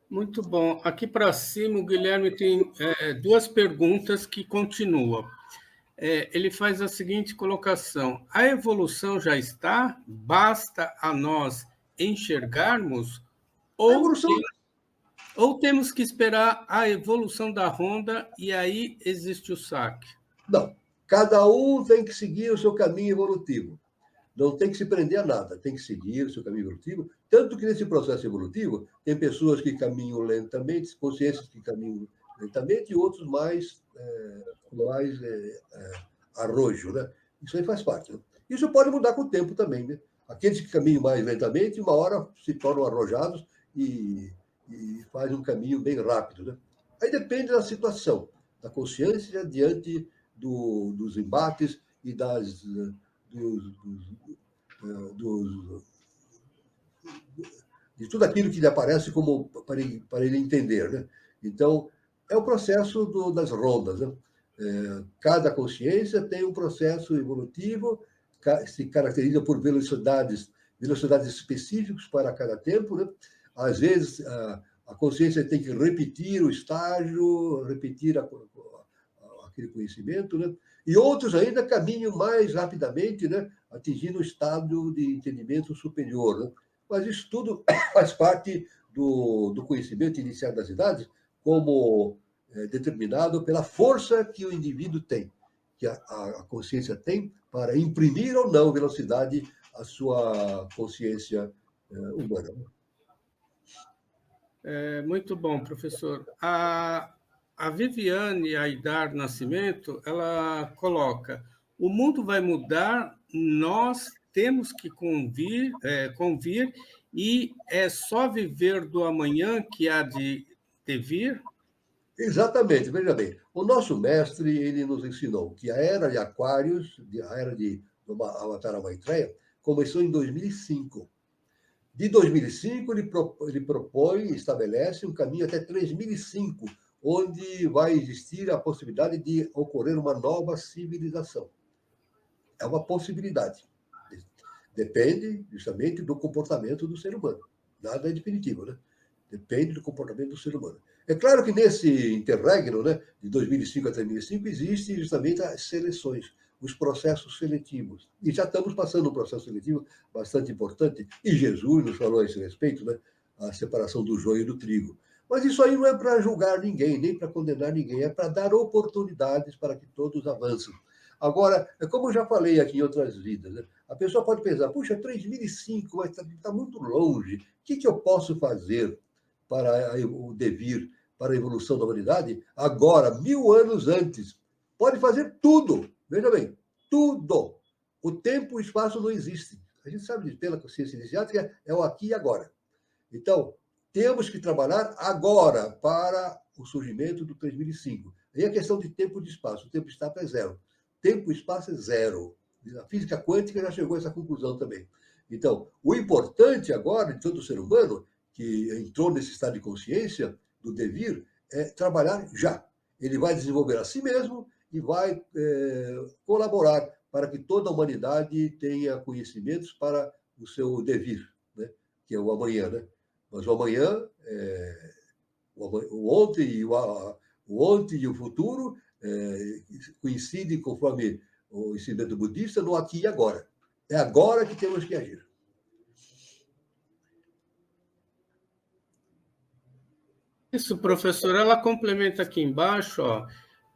S1: Muito bom. Aqui para cima, o Guilherme tem duas perguntas que continuam. Ele faz a seguinte colocação: a evolução já está? Basta a nós enxergarmos? Ou temos que esperar a evolução da Honda e aí existe o saque?
S3: Não. Cada um tem que seguir o seu caminho evolutivo. Não tem que se prender a nada, tem que seguir o seu caminho evolutivo. Tanto que nesse processo evolutivo, tem pessoas que caminham lentamente, consciências que caminham lentamente e outros mais arrojo. Né? Isso aí faz parte. Né? Isso pode mudar com o tempo também. Né? Aqueles que caminham mais lentamente, uma hora se tornam arrojados e fazem um caminho bem rápido. Né? Aí depende da situação, da consciência diante dos embates e de tudo aquilo que lhe aparece como para ele entender. Né? Então, é o processo das rondas. Né? Cada consciência tem um processo evolutivo, se caracteriza por velocidades específicas para cada tempo. Né? Às vezes, a consciência tem que repetir o estágio, repetir aquele conhecimento, né? E outros ainda caminham mais rapidamente, né? Atingindo o estado de entendimento superior. Né? Mas isso tudo faz parte do conhecimento inicial das idades, como determinado pela força que o indivíduo tem, que a consciência tem para imprimir ou não velocidade à sua consciência humana.
S1: Muito bom, professor. A Viviane Aidar Nascimento, ela coloca: o mundo vai mudar, nós temos que convir e é só viver do amanhã que há de vir?
S3: Exatamente, veja bem. O nosso mestre, ele nos ensinou que a era de Aquários, a era do Avatar Maitreya, começou em 2005. De 2005, ele propõe, estabelece um caminho até 3005, onde vai existir a possibilidade de ocorrer uma nova civilização. É uma possibilidade. Depende justamente do comportamento do ser humano. Nada é definitivo, né? Depende do comportamento do ser humano. É claro que nesse interregno, né, de 2005 a 2005, existem justamente as seleções, os processos seletivos. E já estamos passando um processo seletivo bastante importante, e Jesus nos falou a esse respeito, né? A separação do joio e do trigo. Mas isso aí não é para julgar ninguém, nem para condenar ninguém, é para dar oportunidades para que todos avancem. Agora, como eu já falei aqui em outras vidas, né? A pessoa pode pensar, puxa, 3005, mas está muito longe. O que eu posso fazer para o devir, para a evolução da humanidade, agora, 1000 anos antes? Pode fazer tudo. Veja bem, tudo. O tempo e o espaço não existem. A gente sabe disso pela consciência iniciática, é o aqui e agora. Então, temos que trabalhar agora para o surgimento do 3005. Aí a questão de tempo e de espaço. O tempo e espaço é zero. Tempo e espaço é zero. A física quântica já chegou a essa conclusão também. Então, o importante agora de todo ser humano que entrou nesse estado de consciência do devir é trabalhar já. Ele vai desenvolver a si mesmo e vai colaborar para que toda a humanidade tenha conhecimentos para o seu devir, né? Que é o amanhã, né? Mas o amanhã, o ontem e o futuro coincidem, conforme o ensinamento budista, no aqui e agora. É agora que temos que agir.
S1: Isso, professor, ela complementa aqui embaixo, ó,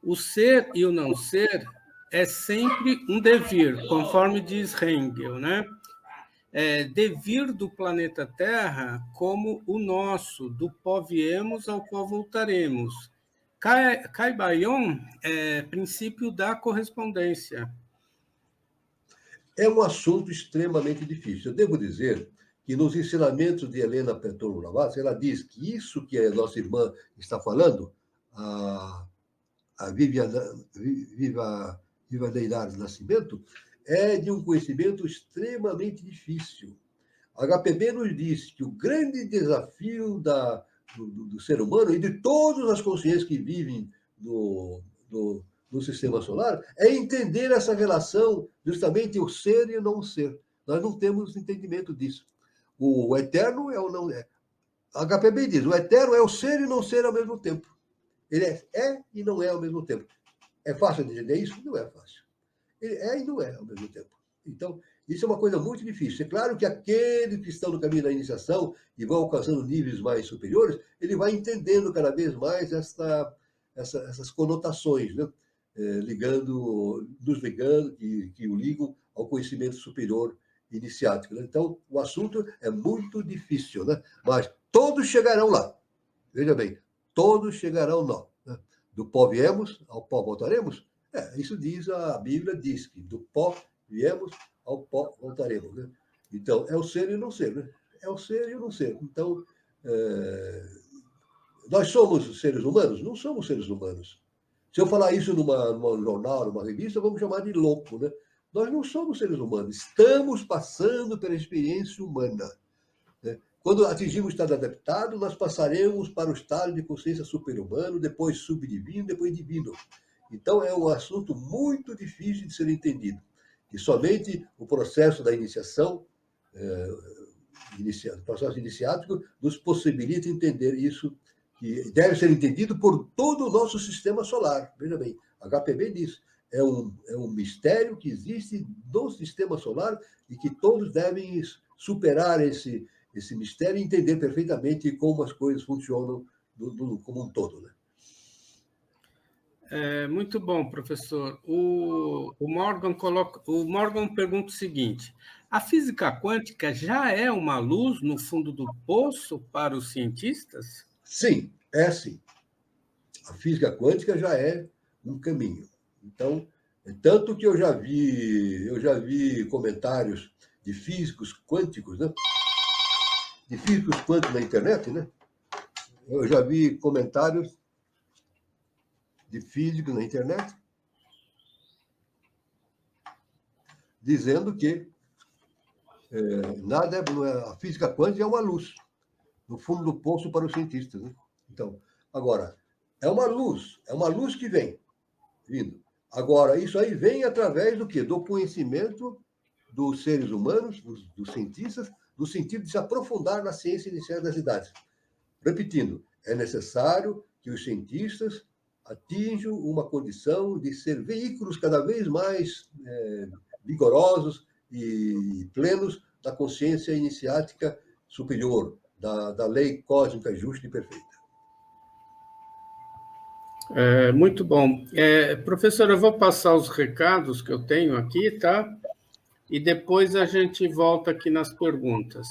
S1: o ser e o não ser é sempre um devir, conforme diz Hegel, né? Devir do planeta Terra como o nosso, do pó viemos ao pó voltaremos. Caibayon é princípio da correspondência.
S3: É um assunto extremamente difícil. Eu devo dizer que nos ensinamentos de Helena Petron Blavatsky, ela diz que isso que a nossa irmã está falando, a Viva Deidade Nascimento, é de um conhecimento extremamente difícil. A HPB nos diz que o grande desafio do ser humano e de todas as consciências que vivem no sistema solar é entender essa relação, justamente o ser e o não ser. Nós não temos entendimento disso. O eterno é o não é. A HPB diz, o eterno é o ser e não ser ao mesmo tempo. Ele é e não é ao mesmo tempo. É fácil de entender isso? Não é fácil. Ele é e não é ao mesmo tempo. Então, isso é uma coisa muito difícil. É claro que aqueles que estão no caminho da iniciação e vão alcançando níveis mais superiores, ele vai entendendo cada vez mais essas conotações, né? Nos ligando, que o ligam ao conhecimento superior iniciático. Né? Então, o assunto é muito difícil, né? Mas todos chegarão lá. Veja bem, todos chegarão lá. Né? Do pó viemos, ao pó voltaremos? Isso diz a Bíblia, diz que do pó viemos, ao pó voltaremos. Né? Então, é o ser e o não ser. Né? É o ser e o não ser. Então, nós somos seres humanos? Não somos seres humanos. Se eu falar isso num jornal, numa revista, vamos chamar de louco, né? Nós não somos seres humanos. Estamos passando pela experiência humana. Né? Quando atingimos o estado adaptado, nós passaremos para o estado de consciência super-humano, depois subdivino, depois divino. Então, é um assunto muito difícil de ser entendido. E somente o processo da iniciação, o processo iniciático, nos possibilita entender isso, que deve ser entendido por todo o nosso sistema solar. Veja bem, a HPB diz, é um mistério que existe no sistema solar e que todos devem superar esse mistério e entender perfeitamente como as coisas funcionam como um todo. Né?
S1: Muito bom, professor. O Morgan pergunta o seguinte: a física quântica já é uma luz no fundo do poço para os cientistas?
S3: Sim, é sim. A física quântica já é um caminho. Então, tanto que eu já vi comentários de físicos quânticos, né? De físicos quânticos na internet, né? Eu já vi comentários de físicos na internet dizendo que a física quântica é uma luz no fundo do poço para os cientistas. Né? Então, agora, é uma luz que vem, vindo. Agora, isso aí vem através do quê? Do conhecimento dos seres humanos, dos cientistas, no sentido de se aprofundar na ciência inicial das idades. Repetindo, é necessário que os cientistas atinjam uma condição de ser veículos cada vez mais vigorosos e plenos da consciência iniciática superior, da lei cósmica justa e perfeita.
S1: Muito bom. Professor, eu vou passar os recados que eu tenho aqui, tá? E depois a gente volta aqui nas perguntas.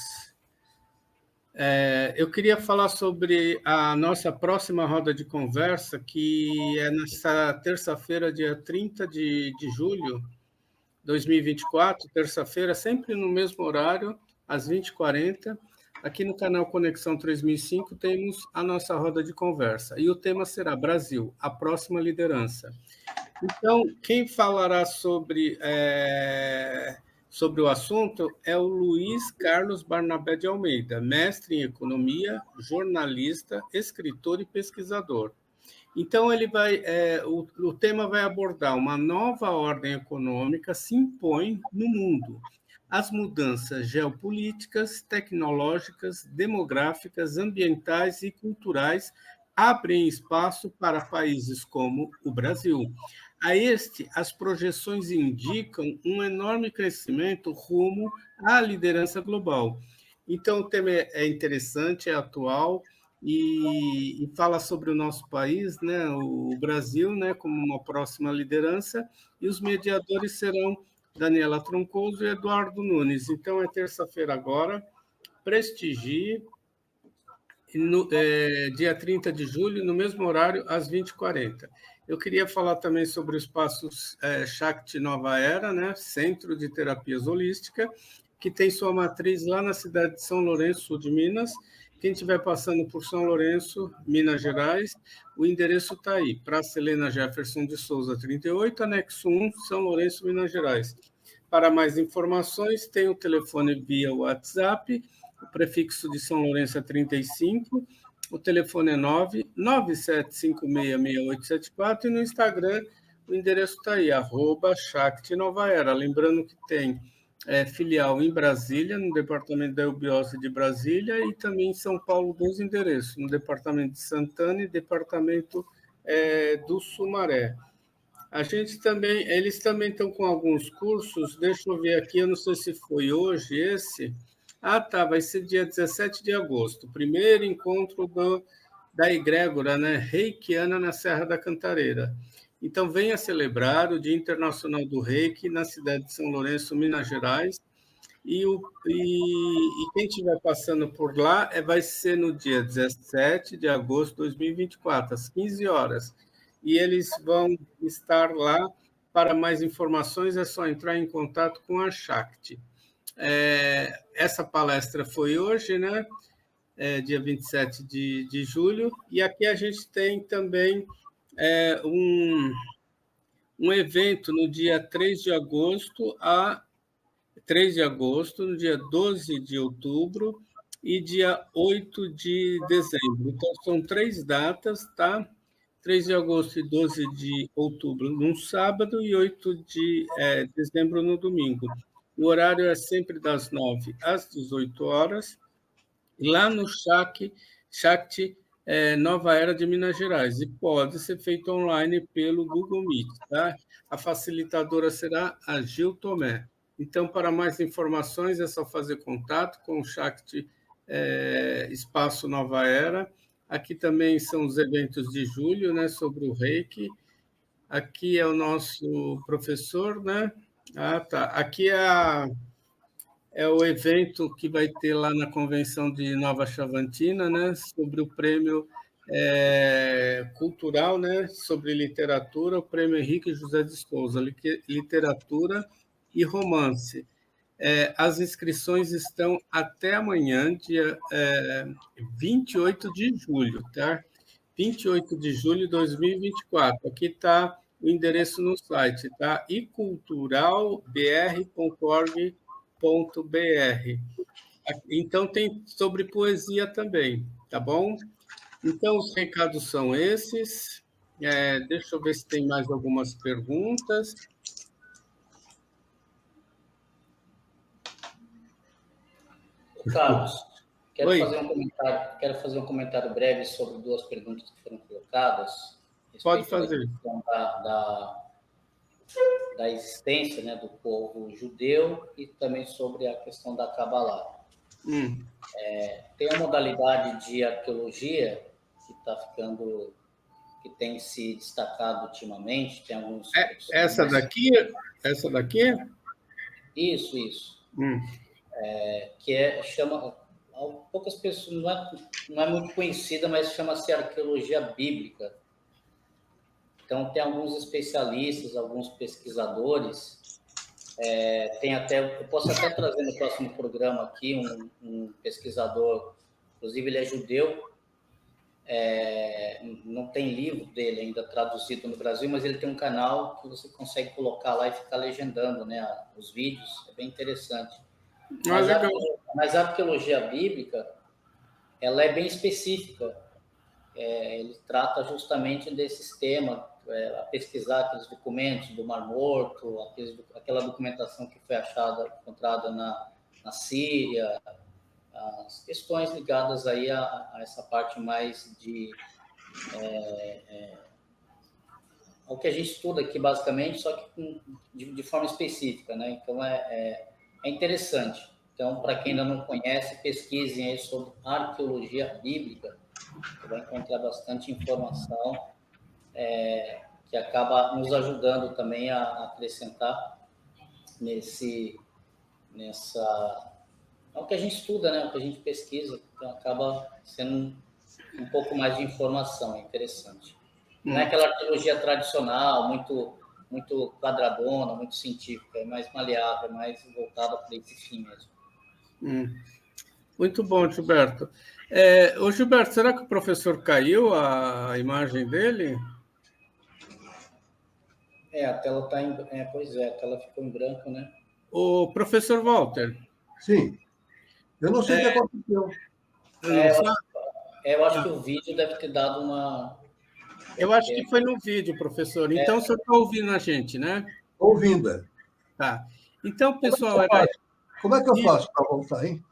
S1: Eu queria falar sobre a nossa próxima roda de conversa, que é nessa terça-feira, dia 30 de julho de 2024, terça-feira, sempre no mesmo horário, às 20h40. Aqui no canal Conexão 3005 temos a nossa roda de conversa. E o tema será Brasil, a próxima liderança. Então, quem falará sobre o assunto é o Luiz Carlos Barnabé de Almeida, mestre em economia, jornalista, escritor e pesquisador. Então, o tema vai abordar uma nova ordem econômica se impõe no mundo. As mudanças geopolíticas, tecnológicas, demográficas, ambientais e culturais abrem espaço para países como o Brasil. As projeções indicam um enorme crescimento rumo à liderança global. Então, o tema é interessante, é atual, e fala sobre o nosso país, né, o Brasil, né, como uma próxima liderança, e os mediadores serão Daniela Troncoso e Eduardo Nunes. Então, é terça-feira agora, prestigie, dia 30 de julho, no mesmo horário, às 20h40. Eu queria falar também sobre o espaço Shakti Nova Era, né, Centro de Terapias Holística, que tem sua matriz lá na cidade de São Lourenço, sul de Minas. Quem estiver passando por São Lourenço, Minas Gerais, o endereço está aí, Praça Helena Jefferson de Souza, 38, anexo 1, São Lourenço, Minas Gerais. Para mais informações, tem o telefone via WhatsApp, o prefixo de São Lourenço é 35, o telefone é 997566874, e no Instagram o endereço está aí, @ShaktiNovaEra. Lembrando que tem filial em Brasília, no departamento da Eubiose de Brasília, e também em São Paulo, 2 endereços, no departamento de Santana e departamento do Sumaré. Eles também estão com alguns cursos, deixa eu ver aqui, eu não sei se foi hoje esse. Vai ser dia 17 de agosto, primeiro encontro da egrégora, né, reikiana na Serra da Cantareira. Então, venha celebrar o Dia Internacional do Reiki na cidade de São Lourenço, Minas Gerais. E quem estiver passando por lá vai ser no dia 17 de agosto de 2024, às 15 horas. E eles vão estar lá. Para mais informações, é só entrar em contato com a Shakti. Essa palestra foi hoje, né? Dia 27 de julho. E aqui a gente tem também um evento no dia 3 de agosto, no dia 12 de outubro e dia 8 de dezembro. Então, são 3 datas, tá? 3 de agosto e 12 de outubro num sábado e 8 de dezembro no domingo. O horário é sempre das 9 às 18 horas, lá no Shakti Nova Era de Minas Gerais, e pode ser feito online pelo Google Meet, tá? A facilitadora será a Gil Tomé. Então, para mais informações, é só fazer contato com o Shakti Espaço Nova Era. Aqui também são os eventos de julho, né, sobre o Reiki. Aqui é o nosso professor, né? Tá. Aqui é o evento que vai ter lá na Convenção de Nova Chavantina, né, sobre o prêmio cultural, né, sobre literatura, o prêmio Henrique José de Souza, literatura e romance. As inscrições estão até amanhã, dia 28 de julho, tá? 28 de julho de 2024. Aqui está o endereço no site, tá? iculturalbr.org.br. Então, tem sobre poesia também, tá bom? Então, os recados são esses. Deixa eu ver se tem mais algumas perguntas.
S2: Carlos, quero fazer um comentário breve sobre 2 perguntas que foram colocadas.
S1: Pode fazer.
S2: Da existência, né, do povo judeu e também sobre a questão da Kabbalah. Tem a modalidade de arqueologia que tem se destacado ultimamente. Tem alguns.
S1: Essa daqui? Essa daqui?
S2: Isso. Chama poucas pessoas, não é muito conhecida, mas chama-se arqueologia bíblica. Então, tem alguns especialistas, alguns pesquisadores. Eu posso até trazer no próximo programa aqui um pesquisador, inclusive ele é judeu, não tem livro dele ainda traduzido no Brasil, mas ele tem um canal que você consegue colocar lá e ficar legendando, né, os vídeos, é bem interessante. Mas a arqueologia bíblica, ela é bem específica. Ele trata justamente desse tema, a pesquisar aqueles documentos do Mar Morto, aquela documentação que foi encontrada na Síria, as questões ligadas aí a essa parte mais ao que a gente estuda aqui basicamente, só que de forma específica, né? Então é interessante. Então, para quem ainda não conhece, pesquisem aí sobre arqueologia bíblica. Você vai encontrar bastante informação que acaba nos ajudando também a acrescentar o que a gente estuda, né? O que a gente pesquisa. Então, acaba sendo um pouco mais de informação, é interessante. Não é aquela arqueologia tradicional, muito quadradona, muito científica, é mais maleável, mais voltada para esse fim mesmo.
S1: Muito bom, Gilberto. Ô, Gilberto, será que o professor caiu a imagem dele?
S2: A tela está a tela ficou em branco, né?
S1: O professor Walter.
S3: Sim. Eu não sei o que aconteceu.
S2: Eu acho que o vídeo deve ter dado uma...
S1: Eu acho que foi no vídeo, professor. Então, o senhor está ouvindo a gente, né?
S3: Estou ouvindo.
S1: Tá. Então, pessoal...
S3: Como é que eu faço para voltar, hein?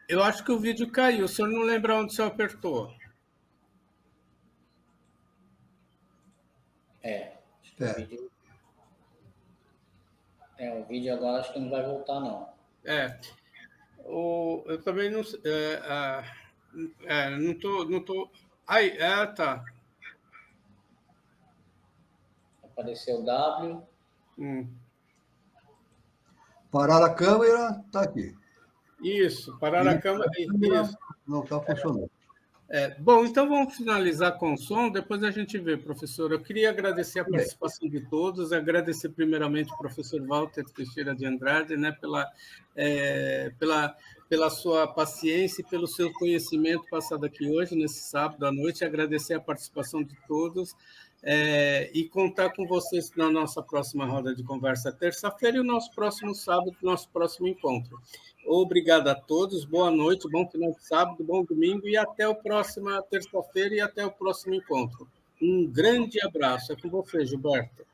S1: Eu acho que o vídeo caiu. O senhor não lembra onde o senhor apertou?
S2: O vídeo agora acho que não vai voltar, não.
S1: Eu também não... não tô... Aí, tá.
S2: Apareceu o W.
S3: Parar a câmera, está aqui.
S1: Isso, parar a câmera. Isso.
S3: Não está funcionando.
S1: Bom, então vamos finalizar com o som, depois a gente vê, professor. Eu queria agradecer a participação de todos, agradecer primeiramente ao professor Walter Teixeira de Andrade, né, pela sua paciência e pelo seu conhecimento passado aqui hoje, nesse sábado à noite, agradecer a participação de todos e contar com vocês na nossa próxima roda de conversa terça-feira e o nosso próximo sábado, nosso próximo encontro. Obrigado a todos, boa noite, bom final de sábado, bom domingo e até a próxima terça-feira e até o próximo encontro. Um grande abraço. É com você, Gilberto.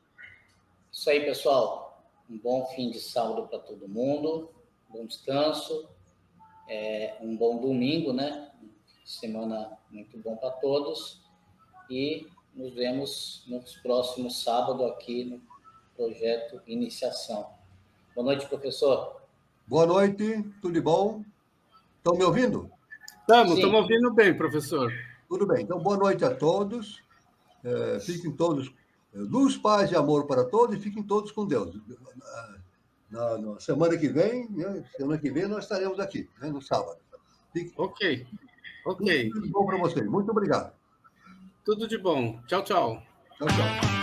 S2: Isso aí, pessoal. Um bom fim de sábado para todo mundo, bom descanso, um bom domingo, né? Semana muito bom para todos e nos vemos no próximo sábado aqui no Projeto Iniciação. Boa noite, professor.
S3: Boa noite, tudo bom? Estão me ouvindo?
S1: Estamos ouvindo bem, professor.
S3: Tudo bem, então boa noite a todos. Fiquem todos, luz, paz e amor para todos e fiquem todos com Deus. Na semana que vem, né, nós estaremos aqui, né, no sábado.
S1: Ok.
S3: Tudo de bom para vocês. Muito obrigado.
S1: Tudo de bom. Tchau, tchau.
S3: Tchau, tchau.